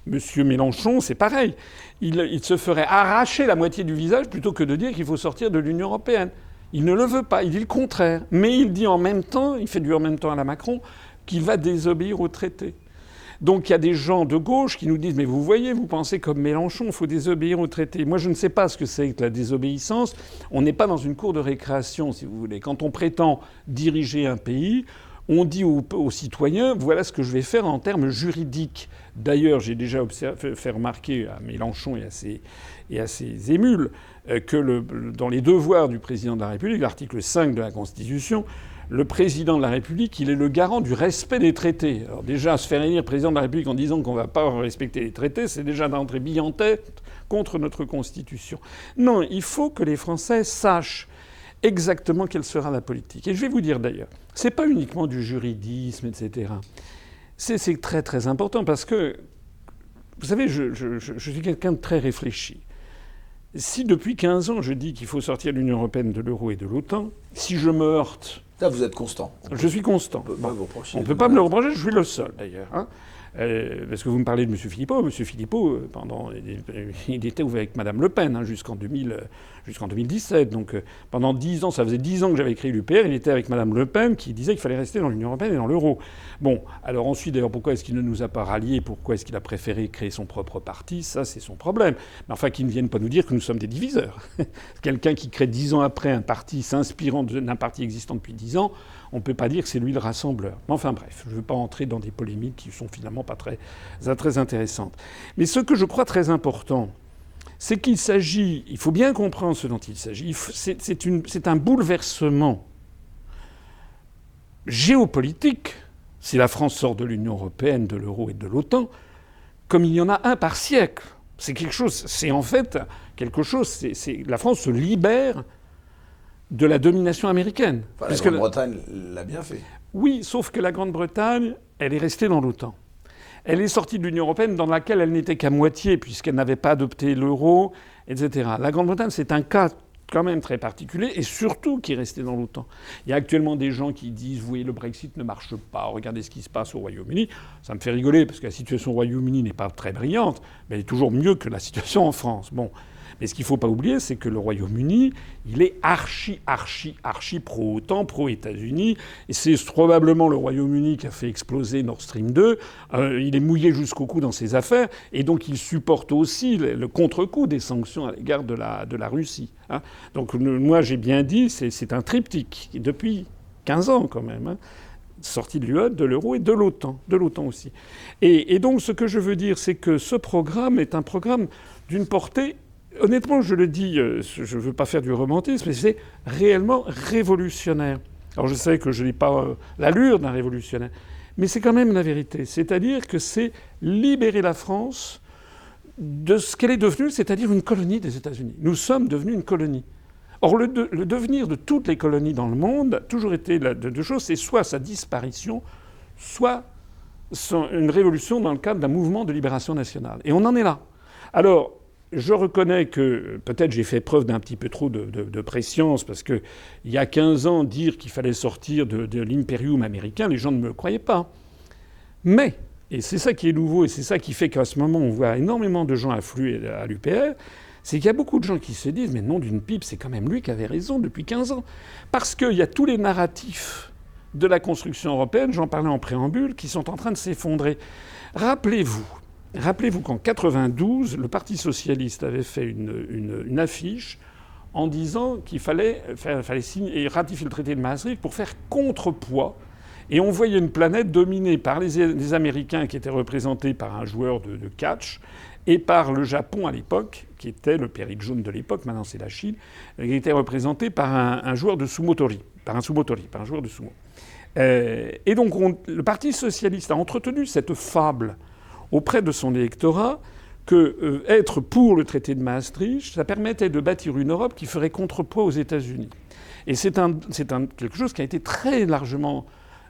Monsieur Mélenchon, c'est pareil. Il se ferait arracher la moitié du visage plutôt que de dire qu'il faut sortir de l'Union européenne. Il ne le veut pas, il dit le contraire. Mais il dit en même temps, il fait du en même temps à la Macron, qu'il va désobéir au traité. Donc il y a des gens de gauche qui nous disent « Mais vous voyez, vous pensez comme Mélenchon, il faut désobéir au traité. » Moi, je ne sais pas ce que c'est que la désobéissance. On n'est pas dans une cour de récréation, si vous voulez. Quand on prétend diriger un pays, on dit aux citoyens « Voilà ce que je vais faire en termes juridiques. » D'ailleurs, j'ai déjà fait remarquer à Mélenchon et à ses émules que dans les devoirs du président de la République, l'article 5 de la Constitution, le président de la République, il est le garant du respect des traités. Alors déjà, se faire élire président de la République en disant qu'on ne va pas respecter les traités, c'est déjà d'entrer bille en tête contre notre Constitution. Non, il faut que les Français sachent exactement quelle sera la politique. Et je vais vous dire d'ailleurs, c'est pas uniquement du juridisme, etc. C'est très très important parce que, vous savez, je suis quelqu'un de très réfléchi. Si depuis 15 ans je dis qu'il faut sortir de l'Union européenne, de l'euro et de l'OTAN, si je me heurte... Là, vous êtes constant. Je suis constant. On ne peut pas me le reprocher, je suis le seul d'ailleurs. Hein. Parce que vous me parlez de M. Philippot. M. Philippot, il était avec Mme Le Pen jusqu'en jusqu'en 2017. Donc pendant 10 ans, ça faisait 10 ans que j'avais créé l'UPR. Il était avec Madame Le Pen qui disait qu'il fallait rester dans l'Union européenne et dans l'euro. Bon, alors ensuite, d'ailleurs, pourquoi est-ce qu'il ne nous a pas ralliés? Pourquoi est-ce qu'il a préféré créer son propre parti? Ça, c'est son problème. Mais enfin, qu'il ne vienne pas nous dire que nous sommes des diviseurs. Quelqu'un qui crée 10 ans après un parti s'inspirant d'un parti existant depuis 10 ans, on ne peut pas dire que c'est lui le rassembleur. Mais enfin bref, je ne veux pas entrer dans des polémiques qui sont finalement pas très intéressantes. Mais ce que je crois très important, c'est qu'il s'agit, il faut bien comprendre ce dont il s'agit, c'est un bouleversement géopolitique, si la France sort de l'Union européenne, de l'euro et de l'OTAN, comme il y en a un par siècle. C'est quelque chose, c'est en fait quelque chose, la France se libère de la domination américaine. Enfin, la Grande-Bretagne l'a bien fait. Oui, sauf que la Grande-Bretagne, elle est restée dans l'OTAN. Elle est sortie de l'Union européenne dans laquelle elle n'était qu'à moitié, puisqu'elle n'avait pas adopté l'euro, etc. La Grande-Bretagne, c'est un cas quand même très particulier, et surtout qui est resté dans l'OTAN. Il y a actuellement des gens qui disent « Vous voyez, le Brexit ne marche pas, regardez ce qui se passe au Royaume-Uni ». Ça me fait rigoler, parce que la situation au Royaume-Uni n'est pas très brillante, mais elle est toujours mieux que la situation en France. Bon. Mais ce qu'il ne faut pas oublier, c'est que le Royaume-Uni, il est archi pro-OTAN, pro-États-Unis. Et c'est probablement le Royaume-Uni qui a fait exploser Nord Stream 2. Il est mouillé jusqu'au cou dans ses affaires. Et donc il supporte aussi le contre-coup des sanctions à l'égard de la Russie. Hein. Donc moi, j'ai bien dit, c'est un triptyque. Depuis 15 ans quand même. Hein. Sortie de l'UE, de l'euro et de l'OTAN aussi. Et donc ce que je veux dire, c'est que ce programme est un programme d'une portée... Honnêtement, je le dis, je ne veux pas faire du romantisme, mais c'est réellement révolutionnaire. Alors je sais que je n'ai pas l'allure d'un révolutionnaire, mais c'est quand même la vérité. C'est-à-dire que c'est libérer la France de ce qu'elle est devenue, c'est-à-dire une colonie des États-Unis. Nous sommes devenus une colonie. Or, le devenir de toutes les colonies dans le monde a toujours été deux choses. C'est soit sa disparition, soit une révolution dans le cadre d'un mouvement de libération nationale. Et on en est là. Alors, je reconnais que peut-être j'ai fait preuve d'un petit peu trop de prescience, parce qu'il y a 15 ans, dire qu'il fallait sortir de l'impérium américain, les gens ne me le croyaient pas. Mais, et c'est ça qui est nouveau, et c'est ça qui fait qu'à ce moment, on voit énormément de gens affluer à l'UPR, c'est qu'il y a beaucoup de gens qui se disent « Mais non, d'une pipe, c'est quand même lui qui avait raison depuis 15 ans. » Parce qu'il y a tous les narratifs de la construction européenne, j'en parlais en préambule, qui sont en train de s'effondrer. Rappelez-vous qu'en 92, le Parti socialiste avait fait une affiche en disant qu'il fallait signer et ratifier le traité de Maastricht pour faire contrepoids. Et on voyait une planète dominée par les Américains qui étaient représentés par un joueur de catch et par le Japon à l'époque, qui était le péril jaune de l'époque, maintenant c'est la Chine, qui était représenté par un joueur de sumotori, par un joueur de sumo. Et donc le Parti socialiste a entretenu cette fable auprès de son électorat que être pour le traité de Maastricht, ça permettait de bâtir une Europe qui ferait contrepoids aux États-Unis. Et c'est quelque chose qui a été très largement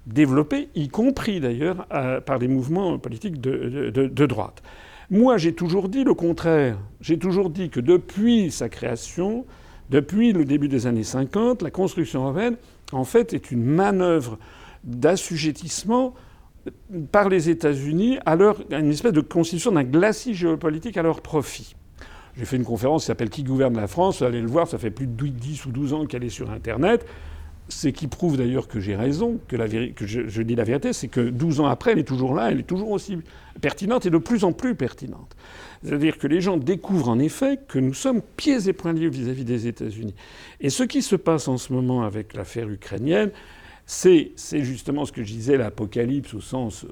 développé, y compris d'ailleurs par les mouvements politiques de droite. Moi, j'ai toujours dit le contraire. J'ai toujours dit que depuis sa création, depuis le début des années 50, la construction européenne, en fait, est une manœuvre d'assujettissement par les États-Unis à une espèce de constitution d'un glacis géopolitique à leur profit. J'ai fait une conférence qui s'appelle « Qui gouverne la France ?» Vous allez le voir, ça fait plus de 10 ou 12 ans qu'elle est sur Internet. Ce qui prouve d'ailleurs que j'ai raison, que je dis la vérité, c'est que 12 ans après, elle est toujours là, elle est toujours aussi pertinente et de plus en plus pertinente. C'est-à-dire que les gens découvrent en effet que nous sommes pieds et poings liés vis-à-vis des États-Unis. Et ce qui se passe en ce moment avec l'affaire ukrainienne, c'est justement ce que je disais, l'apocalypse au sens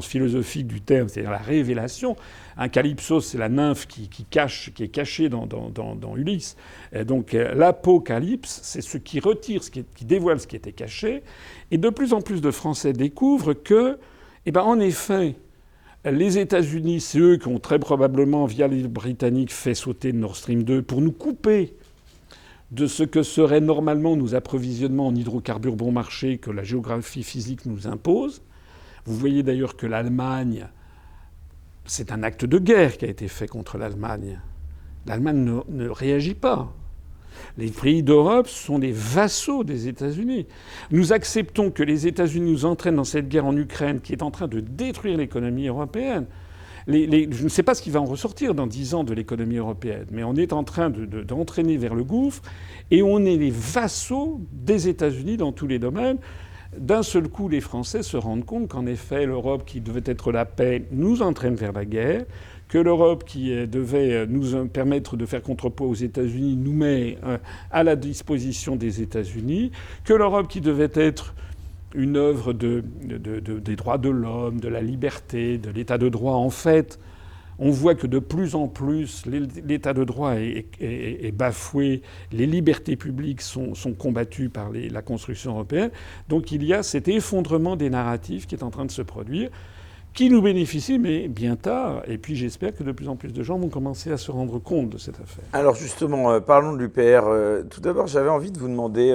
philosophique du terme, c'est-à-dire la révélation. Un calypsos, c'est la nymphe qui est cachée dans Ulysse. Et donc l'apocalypse, c'est ce qui retire, qui dévoile ce qui était caché. Et de plus en plus de Français découvrent que, en effet, les États-Unis, c'est eux qui ont très probablement, via les Britanniques, fait sauter Nord Stream 2 pour nous couper de ce que seraient normalement nos approvisionnements en hydrocarbures bon marché que la géographie physique nous impose. Vous voyez d'ailleurs que l'Allemagne, c'est un acte de guerre qui a été fait contre l'Allemagne. L'Allemagne ne réagit pas. Les pays d'Europe sont des vassaux des États-Unis. Nous acceptons que les États-Unis nous entraînent dans cette guerre en Ukraine qui est en train de détruire l'économie européenne. je ne sais pas ce qui va en ressortir dans 10 ans de l'économie européenne, mais on est en train d'entraîner vers le gouffre, et on est les vassaux des États-Unis dans tous les domaines. D'un seul coup, les Français se rendent compte qu'en effet, l'Europe qui devait être la paix nous entraîne vers la guerre, que l'Europe qui devait nous permettre de faire contrepoids aux États-Unis nous met à la disposition des États-Unis, que l'Europe qui devait être une œuvre des droits de l'homme, de la liberté, de l'état de droit, en fait, on voit que de plus en plus l'état de droit est bafoué, les libertés publiques sont combattues par la construction européenne. Donc il y a cet effondrement des narratifs qui est en train de se produire, qui nous bénéficie, mais bien tard. Et puis j'espère que de plus en plus de gens vont commencer à se rendre compte de cette affaire. Alors justement, parlons de l'UPR. Tout d'abord, j'avais envie de vous demander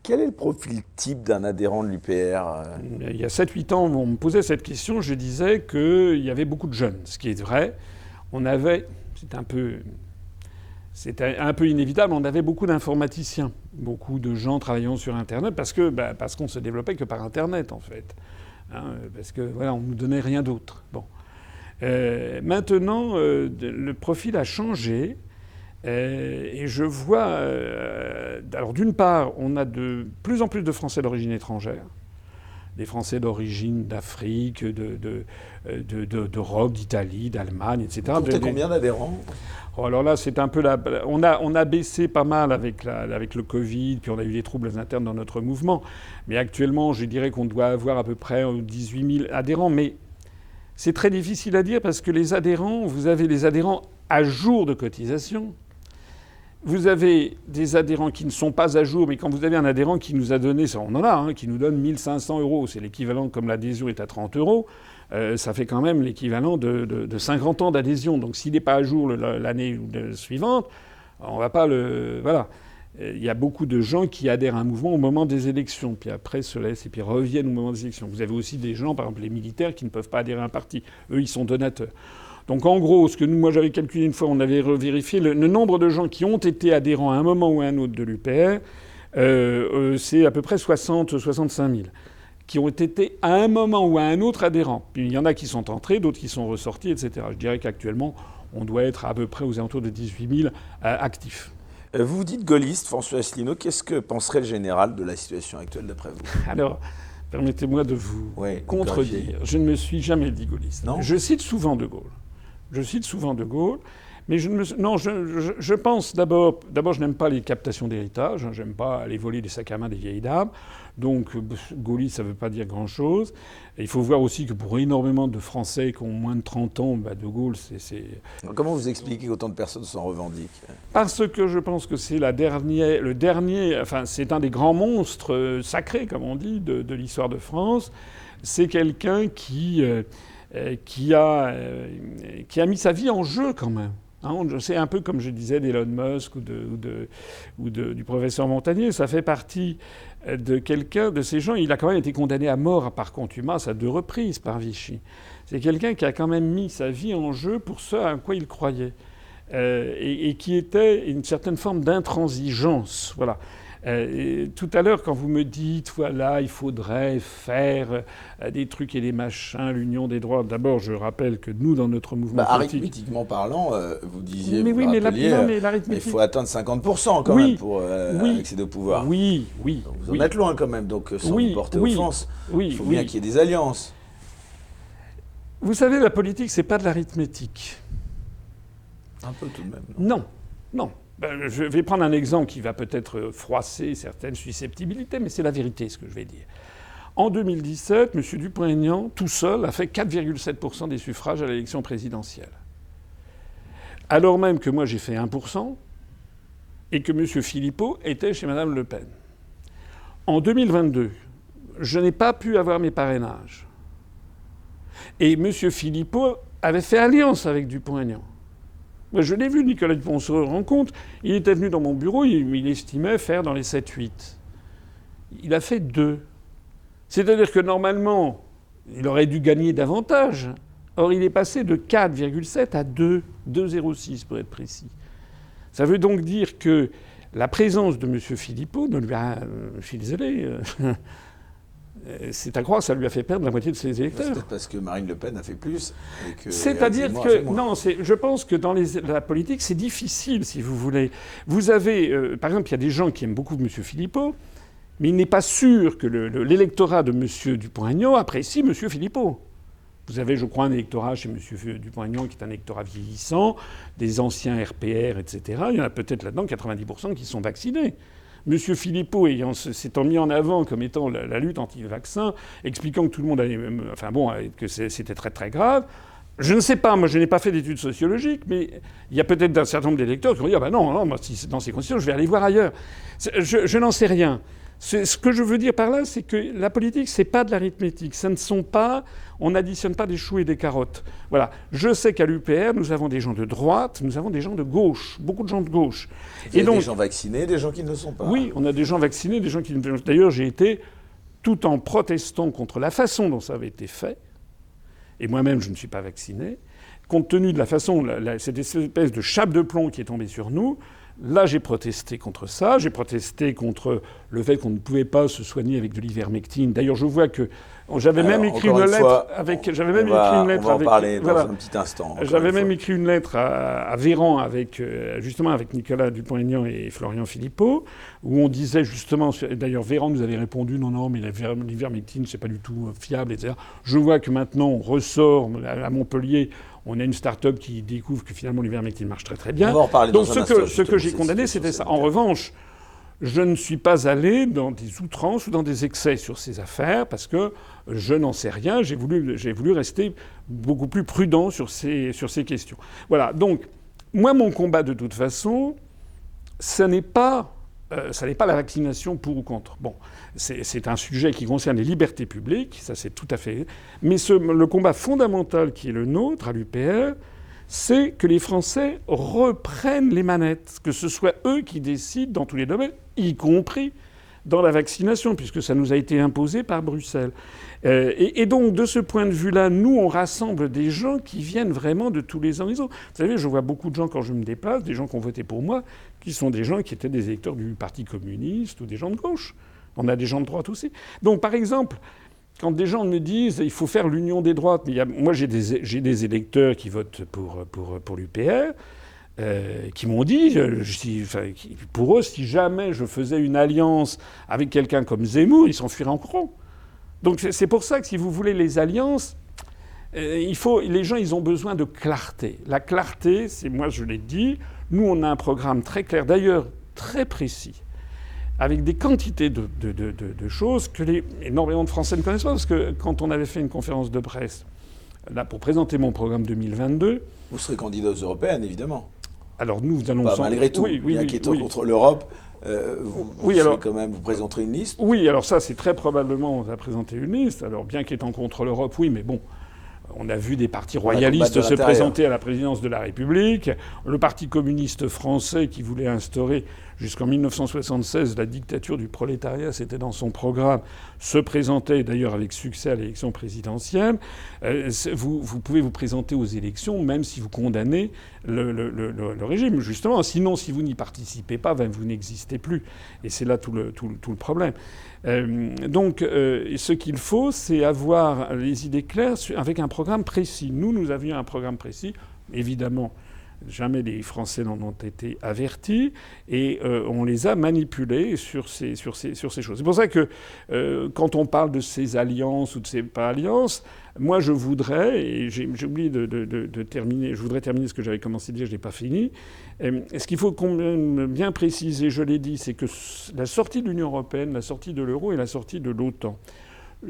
quel est le profil type d'un adhérent de l'UPR Il y a 7-8 ans, on me posait cette question, je disais qu'il y avait beaucoup de jeunes, ce qui est vrai. C'était un peu inévitable, on avait beaucoup d'informaticiens, beaucoup de gens travaillant sur Internet, parce qu'on se développait que par Internet, en fait. Parce que voilà, on nous donnait rien d'autre. Bon. Maintenant, le profil a changé, et je vois. Alors d'une part, on a de plus en plus de Français d'origine étrangère, des Français d'origine d'Afrique, d'Europe, d'Italie, d'Allemagne, etc. Vous comptez combien d'adhérents ? Alors là, c'est un peu on a baissé pas mal avec le Covid, puis on a eu des troubles internes dans notre mouvement. Mais actuellement, je dirais qu'on doit avoir à peu près 18 000 adhérents. Mais c'est très difficile à dire parce que les adhérents, vous avez les adhérents à jour de cotisation. Vous avez des adhérents qui ne sont pas à jour, mais quand vous avez un adhérent qui nous a donné, on en a, qui nous donne 1 500 €, c'est l'équivalent, comme l'adhésion est à 30 €, ça fait quand même l'équivalent de 50 ans d'adhésion. Donc s'il n'est pas à jour l'année suivante, on va pas le... Voilà. Il y a beaucoup de gens qui adhèrent à un mouvement au moment des élections, puis après se laissent et puis reviennent au moment des élections. Vous avez aussi des gens, par exemple les militaires, qui ne peuvent pas adhérer à un parti. Eux, ils sont donateurs. Donc en gros, ce que moi j'avais calculé une fois, on avait vérifié le nombre de gens qui ont été adhérents à un moment ou à un autre de l'UPR, c'est à peu près 65 000, qui ont été à un moment ou à un autre adhérents. Puis il y en a qui sont entrés, d'autres qui sont ressortis, etc. Je dirais qu'actuellement, on doit être à peu près aux alentours de 18 000 actifs. Vous vous dites gaulliste, François Asselineau. Qu'est-ce que penserait le général de la situation actuelle d'après vous ? Alors, permettez-moi de vous contredire. Je ne me suis jamais dit gaulliste. Non ? Je cite souvent De Gaulle. Mais je pense d'abord, je n'aime pas les captations d'héritage, j'aime pas aller voler des sacs à main des vieilles dames. Donc, gaulliste, ça ne veut pas dire grand-chose. Et il faut voir aussi que pour énormément de Français qui ont moins de 30 ans, De Gaulle, c'est... Comment vous expliquez qu'autant de personnes s'en revendiquent ? Parce que je pense que c'est c'est un des grands monstres sacrés, comme on dit, de l'histoire de France. C'est quelqu'un qui a mis sa vie en jeu quand même. C'est un peu comme je disais d'Elon Musk ou du professeur Montagnier. Ça fait partie de ces gens. Il a quand même été condamné à mort par contumace à 2 reprises par Vichy. C'est quelqu'un qui a quand même mis sa vie en jeu pour ce à quoi il croyait. Et qui était une certaine forme d'intransigeance. Voilà. Tout à l'heure, quand vous me dites, voilà, il faudrait faire des trucs et des machins, l'union des droits. D'abord, je rappelle que nous, dans notre mouvement politique... Arithmétiquement parlant, vous disiez, mais l'arithmétique... il faut atteindre 50% quand même pour accéder au pouvoir. Oui. Donc vous en êtes loin quand même, donc sans vous porter offense, il faut bien qu'il y ait des alliances. Vous savez, la politique, c'est pas de l'arithmétique. Un peu tout de même, Non. Je vais prendre un exemple qui va peut-être froisser certaines susceptibilités, mais c'est la vérité ce que je vais dire. En 2017, M. Dupont-Aignan, tout seul, a fait 4,7% des suffrages à l'élection présidentielle. Alors même que moi j'ai fait 1% et que M. Philippot était chez Mme Le Pen. En 2022, je n'ai pas pu avoir mes parrainages. Et M. Philippot avait fait alliance avec Dupont-Aignan. Je l'ai vu, Nicolas Dupont, on se rend compte. Il était venu dans mon bureau, il estimait faire dans les 7-8. Il a fait 2. C'est-à-dire que normalement, il aurait dû gagner davantage. Or, il est passé de 4,7 à 2,06 pour être précis. Ça veut donc dire que la présence de M. Philippot, je suis désolé, C'est à croire que ça lui a fait perdre la moitié de ses électeurs. C'est peut-être parce que Marine Le Pen a fait plus. C'est-à-dire que, non, je pense que dans la politique, c'est difficile, si vous voulez. Vous avez, par exemple, il y a des gens qui aiment beaucoup M. Philippot, mais il n'est pas sûr que l'électorat de M. Dupont-Aignan apprécie M. Philippot. Vous avez, je crois, un électorat chez M. Dupont-Aignan qui est un électorat vieillissant, des anciens RPR, etc. Il y en a peut-être là-dedans 90% qui sont vaccinés. M. Philippot s'étant mis en avant comme étant la lutte anti-vaccin, expliquant que tout le monde allait... Enfin bon, que c'était très très grave. Je ne sais pas, moi je n'ai pas fait d'études sociologiques, mais il y a peut-être un certain nombre d'électeurs qui vont dire « non, moi, si c'est dans ces conditions, je vais aller voir ailleurs ». Je n'en sais rien. Ce que je veux dire par là, c'est que la politique, c'est pas de l'arithmétique. Ça ne sont pas... On n'additionne pas des choux et des carottes. Voilà. Je sais qu'à l'UPR, nous avons des gens de droite, nous avons des gens de gauche, beaucoup de gens de gauche. Vous avez des gens vaccinés, des gens qui ne le sont pas. Oui, on a des gens vaccinés, des gens qui... D'ailleurs, j'ai été, tout en protestant contre la façon dont ça avait été fait, et moi-même, je ne suis pas vacciné, compte tenu de la façon, cette espèce de chape de plomb qui est tombée sur nous, là, j'ai protesté contre ça. J'ai protesté contre le fait qu'on ne pouvait pas se soigner avec de l'ivermectine. D'ailleurs, je vois que j'avais même écrit une lettre avec. J'avais même écrit une lettre avec. On va en parler dans un petit instant. J'avais même écrit une lettre à Véran avec justement avec Nicolas Dupont-Aignan et Florian Philippot, où on disait justement. D'ailleurs, Véran nous avait répondu non, mais l'ivermectine c'est pas du tout fiable, etc. Je vois que maintenant on ressort à Montpellier. On a une start-up qui découvre que finalement l'ivermectine marche très très bien. On va en parler donc dans un instant, ce que j'ai condamné, c'était ça. En revanche, je ne suis pas allé dans des outrances ou dans des excès sur ces affaires parce que je n'en sais rien. J'ai voulu rester beaucoup plus prudent sur ces questions. Voilà. Donc, moi, mon combat, de toute façon, ça n'est pas la vaccination pour ou contre. Bon, c'est un sujet qui concerne les libertés publiques, ça c'est tout à fait... Mais le combat fondamental qui est le nôtre à l'UPR, c'est que les Français reprennent les manettes, que ce soit eux qui décident dans tous les domaines, y compris dans la vaccination, puisque ça nous a été imposé par Bruxelles. Et donc, de ce point de vue-là, nous, on rassemble des gens qui viennent vraiment de tous les horizons. Vous savez, je vois beaucoup de gens, quand je me déplace, des gens qui ont voté pour moi, qui sont des gens qui étaient des électeurs du Parti communiste ou des gens de gauche. On a des gens de droite aussi. Donc, par exemple, quand des gens me disent il faut faire l'union des droites, mais moi, j'ai des électeurs qui votent pour l'UPR, qui m'ont dit, pour eux, si jamais je faisais une alliance avec quelqu'un comme Zemmour, ils s'enfuiraient en courant. Donc c'est pour ça que, si vous voulez, les alliances, les gens, ils ont besoin de clarté. La clarté, c'est, moi je l'ai dit, nous on a un programme très clair, d'ailleurs très précis, avec des quantités de choses que énormément de Français ne connaissent pas, parce que quand on avait fait une conférence de presse, là, pour présenter mon programme 2022... Vous serez candidat aux européennes, évidemment. Alors nous allons... malgré tout, bien qu'étant contre l'Europe, vous présenterez une liste. Oui, alors ça, c'est très probablement, on va présenter une liste. Alors, bien qu'étant contre l'Europe, oui, mais bon... On a vu des partis royalistes se présenter à la présidence de la République. Le Parti communiste français, qui voulait instaurer jusqu'en 1976 la dictature du prolétariat, c'était dans son programme, se présentait d'ailleurs avec succès à l'élection présidentielle. Vous pouvez vous présenter aux élections même si vous condamnez le régime, justement. Sinon, si vous n'y participez pas, vous n'existez plus. Et c'est là tout le problème. Donc, ce qu'il faut, c'est avoir les idées claires avec un programme précis. Nous avions un programme précis, évidemment. Jamais les Français n'en ont été avertis et on les a manipulés sur ces choses. C'est pour ça que quand on parle de ces alliances ou de ces pas alliances, moi je voudrais, et j'ai oublié de terminer, je voudrais terminer ce que j'avais commencé à dire, je ne l'ai pas fini. Ce qu'il faut bien préciser, je l'ai dit, c'est que la sortie de l'Union européenne, la sortie de l'euro et la sortie de l'OTAN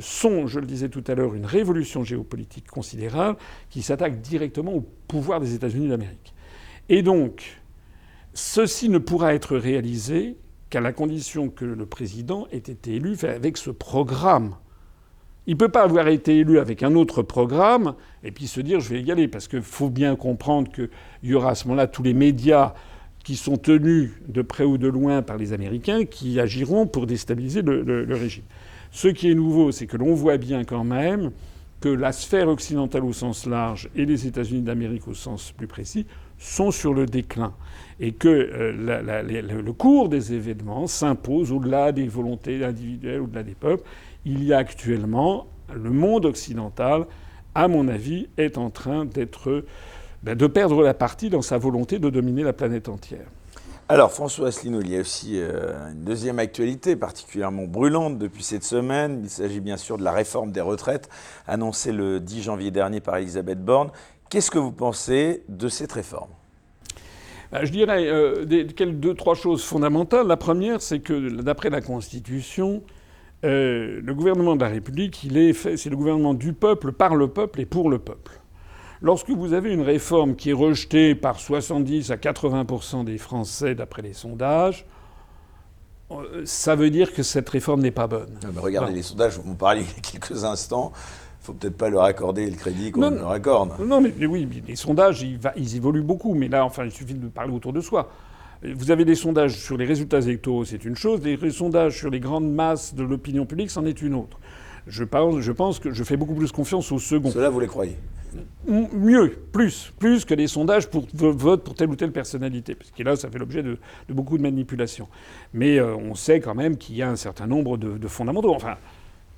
sont, je le disais tout à l'heure, une révolution géopolitique considérable qui s'attaque directement au pouvoir des États-Unis d'Amérique. Et donc, ceci ne pourra être réalisé qu'à la condition que le président ait été élu avec ce programme. Il ne peut pas avoir été élu avec un autre programme et puis se dire « je vais y aller », parce qu'il faut bien comprendre qu'il y aura à ce moment-là tous les médias qui sont tenus de près ou de loin par les Américains qui agiront pour déstabiliser le régime. Ce qui est nouveau, c'est que l'on voit bien quand même que la sphère occidentale au sens large et les États-Unis d'Amérique au sens plus précis sont sur le déclin et que le cours des événements s'impose au-delà des volontés individuelles, au-delà des peuples. Il y a actuellement le monde occidental, à mon avis, est en train de perdre la partie dans sa volonté de dominer la planète entière. Alors, François Asselineau, il y a aussi une deuxième actualité particulièrement brûlante depuis cette semaine. Il s'agit bien sûr de la réforme des retraites, annoncée le 10 janvier dernier par Elisabeth Borne. Qu'est-ce que vous pensez de cette réforme ? Je dirais deux, trois choses fondamentales. La première, c'est que d'après la Constitution, le gouvernement de la République, c'est le gouvernement du peuple, par le peuple et pour le peuple. Lorsque vous avez une réforme qui est rejetée par 70 à 80% des Français d'après les sondages, ça veut dire que cette réforme n'est pas bonne. Non, mais regardez les sondages, vous me parliez il y a quelques instants. Il ne faut peut-être pas leur accorder le crédit qu'on leur accorde. Non, mais oui, les sondages, ils évoluent beaucoup. Mais là, enfin, il suffit de parler autour de soi. Vous avez des sondages sur les résultats électoraux, c'est une chose. Les sondages sur les grandes masses de l'opinion publique, c'en est une autre. Je pense que je fais beaucoup plus confiance au second. Cela, vous les croyez ? Mieux, plus que les sondages pour vote pour telle ou telle personnalité. Parce que là, ça fait l'objet de beaucoup de manipulations. Mais on sait quand même qu'il y a un certain nombre de fondamentaux. Enfin,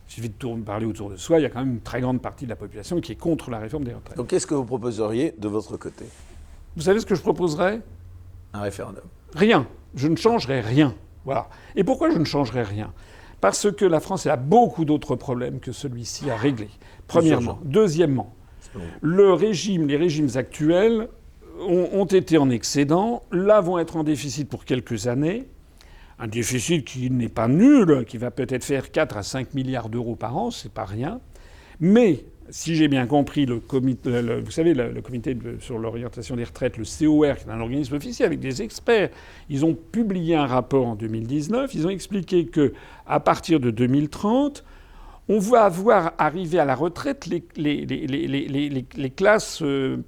il suffit de parler autour de soi, il y a quand même une très grande partie de la population qui est contre la réforme des retraites. Donc qu'est-ce que vous proposeriez de votre côté ? Vous savez ce que je proposerais ? Un référendum. Rien. Je ne changerai rien. Voilà. Et pourquoi je ne changerai rien ? Parce que la France a beaucoup d'autres problèmes que celui-ci à régler. Premièrement. Deuxièmement, les régimes actuels ont été en excédent, là vont être en déficit pour quelques années. Un déficit qui n'est pas nul, qui va peut-être faire 4 à 5 milliards d'euros par an, c'est pas rien. Mais, si j'ai bien compris, vous savez, le comité sur l'orientation des retraites, le COR, qui est un organisme officiel avec des experts, ils ont publié un rapport en 2019. Ils ont expliqué qu'à partir de 2030, on va voir arriver à la retraite les classes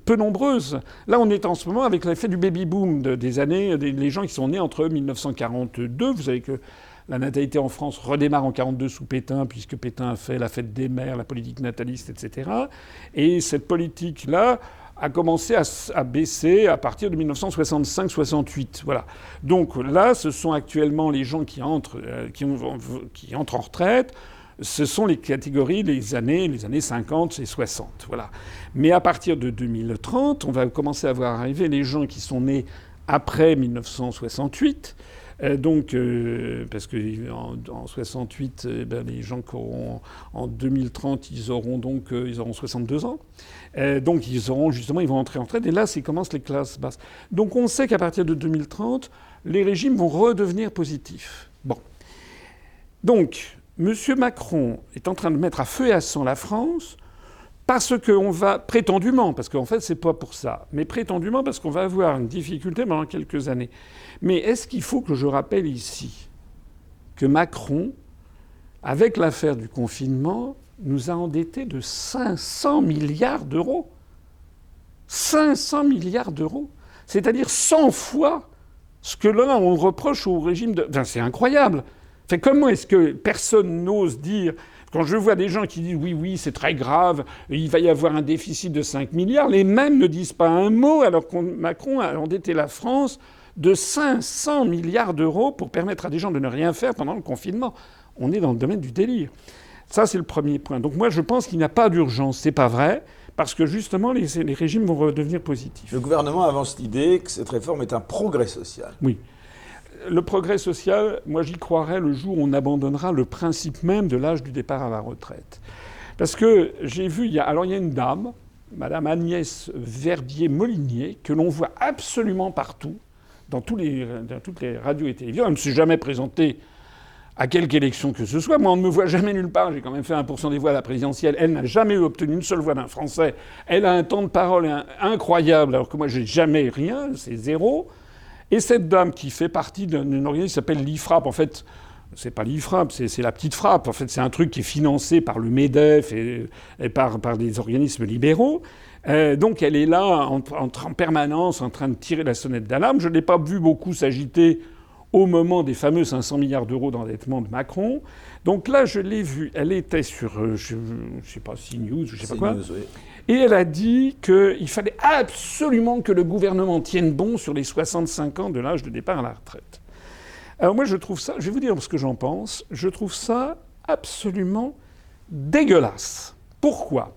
peu nombreuses. Là, on est en ce moment avec l'effet du baby-boom des années, les gens qui sont nés entre 1942. Vous savez que la natalité en France redémarre en 1942 sous Pétain, puisque Pétain a fait la fête des mères, la politique nataliste, etc. Et cette politique-là a commencé à baisser à partir de 1965-68. Voilà. Donc là, ce sont actuellement les gens qui entrent en retraite. Ce sont les catégories les années 50 et 60. Voilà. Mais à partir de 2030, on va commencer à voir arriver les gens qui sont nés après 1968. Parce que en 68, les gens qui auront en 2030, ils auront 62 ans. Donc ils vont entrer en retraite. Et là, commencent les classes basses. Donc on sait qu'à partir de 2030, les régimes vont redevenir positifs. Bon. Donc, M. Macron est en train de mettre à feu et à sang la France parce qu'on va, prétendument, parce qu'en fait c'est pas pour ça, mais prétendument parce qu'on va avoir une difficulté pendant quelques années. Mais est-ce qu'il faut que je rappelle ici que Macron, avec l'affaire du confinement, nous a endettés de 500 milliards d'euros ? 500 milliards d'euros ! C'est-à-dire 100 fois ce que là on reproche au régime de... Enfin, c'est incroyable. Enfin, comment est-ce que personne n'ose dire... Quand je vois des gens qui disent « oui, c'est très grave, il va y avoir un déficit de 5 milliards », les mêmes ne disent pas un mot alors que Macron a endetté la France de 500 milliards d'euros pour permettre à des gens de ne rien faire pendant le confinement. On est dans le domaine du délire. Ça, c'est le premier point. Donc moi, je pense qu'il n'y a pas d'urgence. C'est pas vrai, parce que justement, les régimes vont redevenir positifs. Le gouvernement avance l'idée que cette réforme est un progrès social. Oui. Le progrès social, moi j'y croirais le jour où on abandonnera le principe même de l'âge du départ à la retraite. Parce que j'ai vu, il y a une dame, Madame Agnès Verdier-Molinier, que l'on voit absolument partout, dans toutes les radios et télévisions. Elle ne s'est jamais présentée à quelque élection que ce soit. Moi, on ne me voit jamais nulle part. J'ai quand même fait 1% des voix à la présidentielle. Elle n'a jamais obtenu une seule voix d'un Français. Elle a un temps de parole incroyable, alors que moi, j'ai jamais rien. C'est zéro. Et cette dame qui fait partie d'un organisme qui s'appelle l'IFRAP, en fait, c'est pas l'IFRAP, c'est la petite frappe. En fait, c'est un truc qui est financé par le MEDEF et par des organismes libéraux. Donc elle est là en permanence en train de tirer la sonnette d'alarme. Je ne l'ai pas vu beaucoup s'agiter au moment des fameux 500 milliards d'euros d'endettement de Macron. Donc là, je l'ai vue. Elle était sur, je sais pas, CNews, je sais pas quoi. News, oui. Et elle a dit qu'il fallait absolument que le gouvernement tienne bon sur les 65 ans de l'âge de départ à la retraite. Alors moi, je trouve ça, je vais vous dire ce que j'en pense, je trouve ça absolument dégueulasse. Pourquoi ?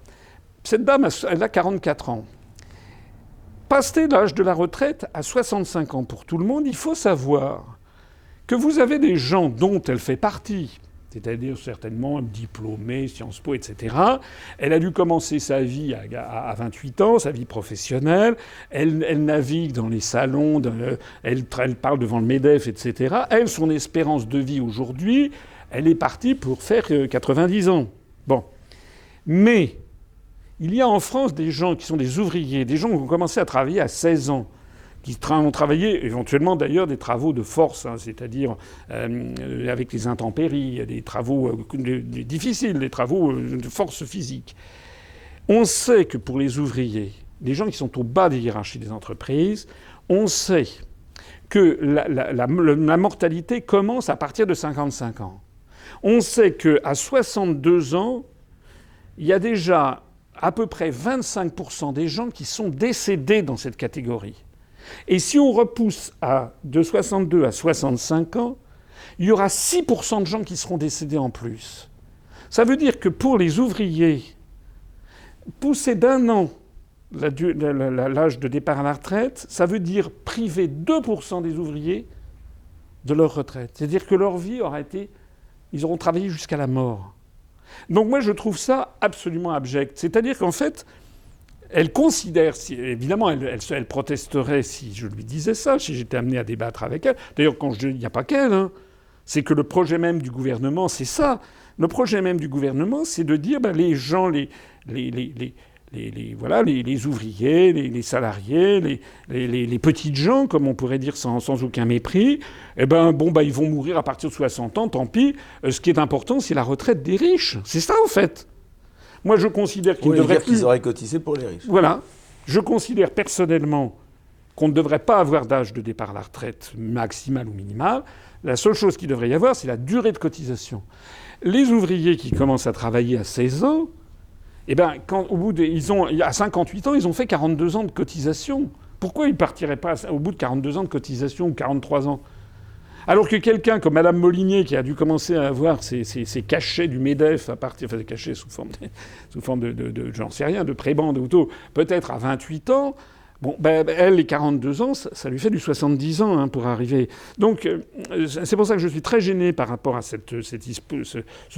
Cette dame, elle a 44 ans. Passer l'âge de la retraite à 65 ans pour tout le monde, il faut savoir que vous avez des gens dont elle fait partie, c'est-à-dire certainement diplômée, Sciences Po, etc. Elle a dû commencer sa vie à 28 ans, sa vie professionnelle. Elle navigue dans les salons, elle parle devant le MEDEF, etc. Elle, son espérance de vie aujourd'hui, elle est partie pour faire 90 ans. Bon. Mais il y a en France des gens qui sont des ouvriers, des gens qui ont commencé à travailler à 16 ans, qui ont travaillé éventuellement d'ailleurs des travaux de force, hein, c'est-à-dire avec les intempéries, des travaux difficiles, des travaux de force physique. On sait que pour les ouvriers, les gens qui sont au bas des hiérarchies des entreprises, on sait que la mortalité commence à partir de 55 ans. On sait qu'à 62 ans, il y a déjà à peu près 25% des gens qui sont décédés dans cette catégorie. Et si on repousse de 62 à 65 ans, il y aura 6% de gens qui seront décédés en plus. Ça veut dire que pour les ouvriers, pousser d'1 an l'âge de départ à la retraite, ça veut dire priver 2% des ouvriers de leur retraite. C'est-à-dire que leur vie aura été... Ils auront travaillé jusqu'à la mort. Donc moi, je trouve ça absolument abject. C'est-à-dire qu'en fait, elle considère... évidemment, elle protesterait si je lui disais ça, si j'étais amené à débattre avec elle. D'ailleurs, quand je dis... Il n'y a pas qu'elle, hein. C'est que le projet même du gouvernement, c'est ça. Le projet même du gouvernement, c'est de dire les gens, les ouvriers, les salariés, les petites gens, comme on pourrait dire sans aucun mépris, ils vont mourir à partir de 60 ans, tant pis. Ce qui est important, c'est la retraite des riches. C'est ça, en fait. Moi, je considère qu'ils devraient... qu'ils auraient cotisé pour les riches. Voilà. Je considère personnellement qu'on ne devrait pas avoir d'âge de départ à la retraite maximal ou minimal. La seule chose qu'il devrait y avoir, c'est la durée de cotisation. Les ouvriers qui commencent à travailler à 16 ans, à 58 ans, ils ont fait 42 ans de cotisation. Pourquoi ils ne partiraient pas au bout de 42 ans de cotisation ou 43 ans ? Alors que quelqu'un comme Mme Molinier, qui a dû commencer à avoir ses cachets du MEDEF, des cachets sous forme de j'en sais rien, de prébande auto, peut-être à 28 ans, elle, les 42 ans, ça lui fait du 70 ans pour arriver. Donc, c'est pour ça que je suis très gêné par rapport à ce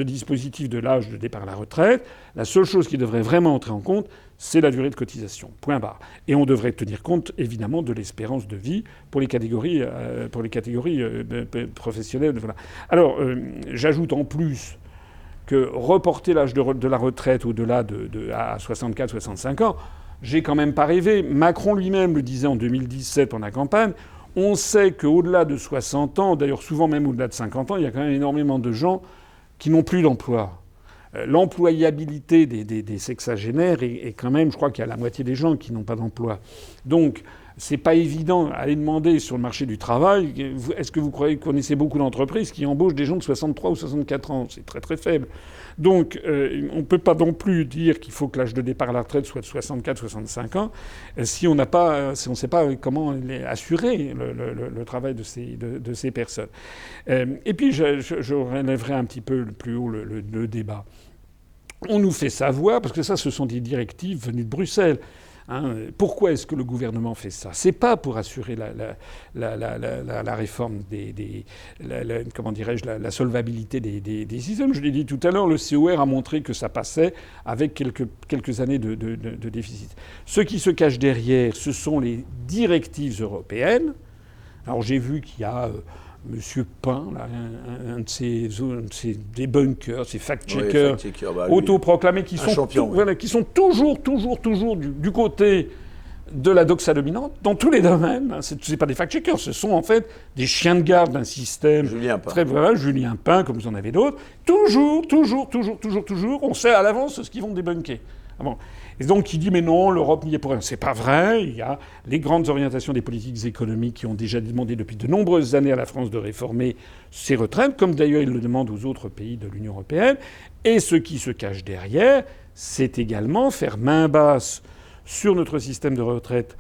dispositif de l'âge de départ à la retraite. La seule chose qui devrait vraiment entrer en compte, c'est la durée de cotisation. Point barre. Et on devrait tenir compte, évidemment, de l'espérance de vie pour les catégories professionnelles. Voilà. Alors, j'ajoute en plus que reporter l'âge de la retraite au-delà à 64-65 ans, j'ai quand même pas rêvé. Macron lui-même le disait en 2017 pendant la campagne. On sait qu'au-delà de 60 ans, d'ailleurs souvent même au-delà de 50 ans, il y a quand même énormément de gens qui n'ont plus d'emploi. L'employabilité des sexagénaires est quand même, je crois qu'il y a la moitié des gens qui n'ont pas d'emploi. Donc, c'est pas évident. Aller demander sur le marché du travail, est-ce que vous connaissez beaucoup d'entreprises qui embauchent des gens de 63 ou 64 ans ? C'est très très faible. Donc, on ne peut pas non plus dire qu'il faut que l'âge de départ à la retraite soit de 64-65 ans si on ne sait pas comment assurer le travail de ces personnes. Et puis, je relèverai un petit peu plus haut le débat. On nous fait savoir, parce que ça, ce sont des directives venues de Bruxelles. Pourquoi est-ce que le gouvernement fait ça ? C'est pas pour assurer la réforme la solvabilité des systèmes. Je l'ai dit tout à l'heure, le COR a montré que ça passait avec quelques années de déficit. Ce qui se cache derrière, ce sont les directives européennes. Alors j'ai vu qu'il y a Monsieur Pain, là, un de ces débunkers, ces fact-checkers autoproclamés qui sont toujours du côté de la doxa dominante dans tous les domaines. C'est pas des fact-checkers, ce sont en fait des chiens de garde d'un système. Julien Pain, comme vous en avez d'autres. Toujours, on sait à l'avance ce qu'ils vont débunker. Bon. Et donc il dit mais non, l'Europe n'y est pour rien. C'est pas vrai. Il y a les grandes orientations des politiques économiques qui ont déjà demandé depuis de nombreuses années à la France de réformer ses retraites, comme d'ailleurs il le demande aux autres pays de l'Union européenne. Et ce qui se cache derrière, c'est également faire main basse sur notre système de retraite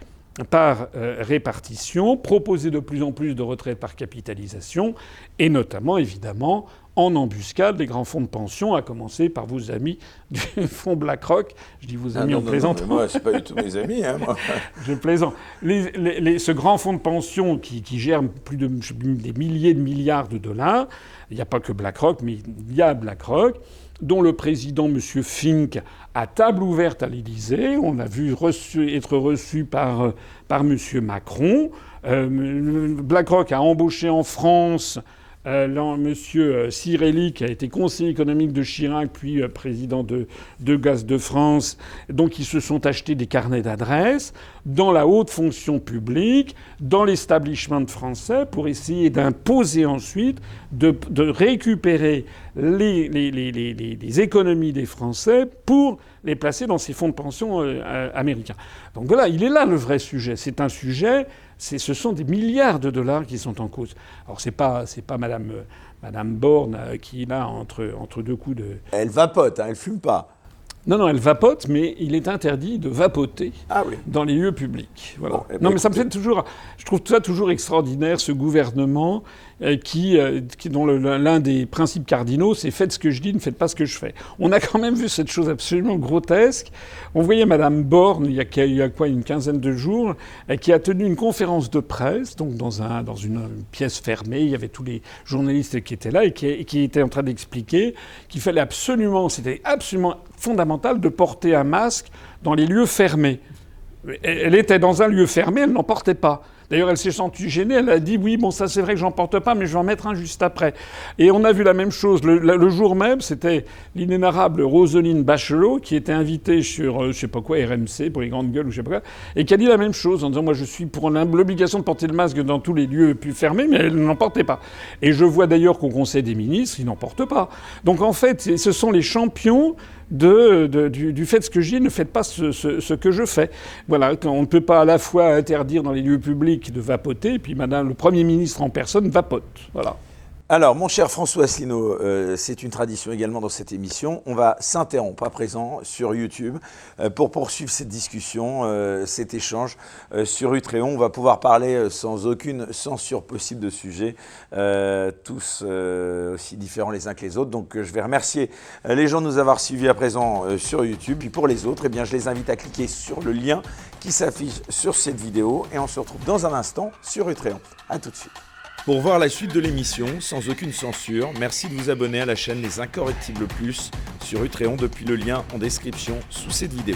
par répartition, proposer de plus en plus de retraites par capitalisation, et notamment, évidemment, en embuscade, les grands fonds de pension, à commencer par vos amis du fonds BlackRock. Je dis vos amis en plaisantant. Moi, c'est pas du tout mes amis. Moi. Je plaisante. Ce grand fonds de pension qui gère des milliers de milliards de dollars, il n'y a pas que BlackRock, mais il y a BlackRock, dont le président, M. Fink, à table ouverte à l'Élysée. On l'a vu être reçu par M. Macron. BlackRock a embauché en France M. Cirelli, qui a été conseiller économique de Chirac, puis président de Gaz de France. Donc ils se sont achetés des carnets d'adresses dans la haute fonction publique, dans l'establishment français, pour essayer d'imposer ensuite, de récupérer les économies des Français pour les placer dans ces fonds de pension américains. Donc voilà, il est là le vrai sujet. C'est un sujet... Ce sont des milliards de dollars qui sont en cause. Alors c'est pas Madame Borne qui est là entre deux coups de... Elle vapote, elle fume pas. Non, elle vapote, mais il est interdit de vapoter dans les lieux publics. Voilà. Bon, non, mais ça me fait toujours... Je trouve ça toujours extraordinaire, ce gouvernement dont l'un des principes cardinaux, c'est « faites ce que je dis, ne faites pas ce que je fais ». On a quand même vu cette chose absolument grotesque. On voyait Madame Borne, il y a une quinzaine de jours, qui a tenu une conférence de presse, donc dans une pièce fermée. Il y avait tous les journalistes qui étaient là et qui étaient en train d'expliquer qu'il fallait c'était absolument fondamental de porter un masque dans les lieux fermés. Elle était dans un lieu fermé, elle n'en portait pas. D'ailleurs, elle s'est sentie gênée, elle a dit « oui, bon, ça c'est vrai que j'en porte pas, mais je vais en mettre un juste après ». Et on a vu la même chose. Le jour même, c'était l'inénarrable Roselyne Bachelot, qui était invitée sur, je sais pas quoi, RMC, pour les grandes gueules ou je sais pas quoi, et qui a dit la même chose en disant « moi, je suis pour l'obligation de porter le masque dans tous les lieux plus fermés », mais elle n'en portait pas. Et je vois d'ailleurs qu'au Conseil des ministres, ils n'en portent pas. Donc en fait, ce sont les champions du fait ce que je dis, ne faites pas ce que je fais. Voilà, on ne peut pas à la fois interdire dans les lieux publics de vapoter, et puis le Premier ministre en personne vapote. Voilà. Alors, mon cher François Asselineau, c'est une tradition également dans cette émission. On va s'interrompre à présent sur YouTube pour poursuivre cette discussion, cet échange sur Utréon. On va pouvoir parler sans aucune censure possible de sujets, tous aussi différents les uns que les autres. Donc, je vais remercier les gens de nous avoir suivis à présent sur YouTube. Puis pour les autres, eh bien, je les invite à cliquer sur le lien qui s'affiche sur cette vidéo. Et on se retrouve dans un instant sur Utréon. À tout de suite. Pour voir la suite de l'émission, sans aucune censure, merci de vous abonner à la chaîne Les Incorrectibles Plus sur Utréon depuis le lien en description sous cette vidéo.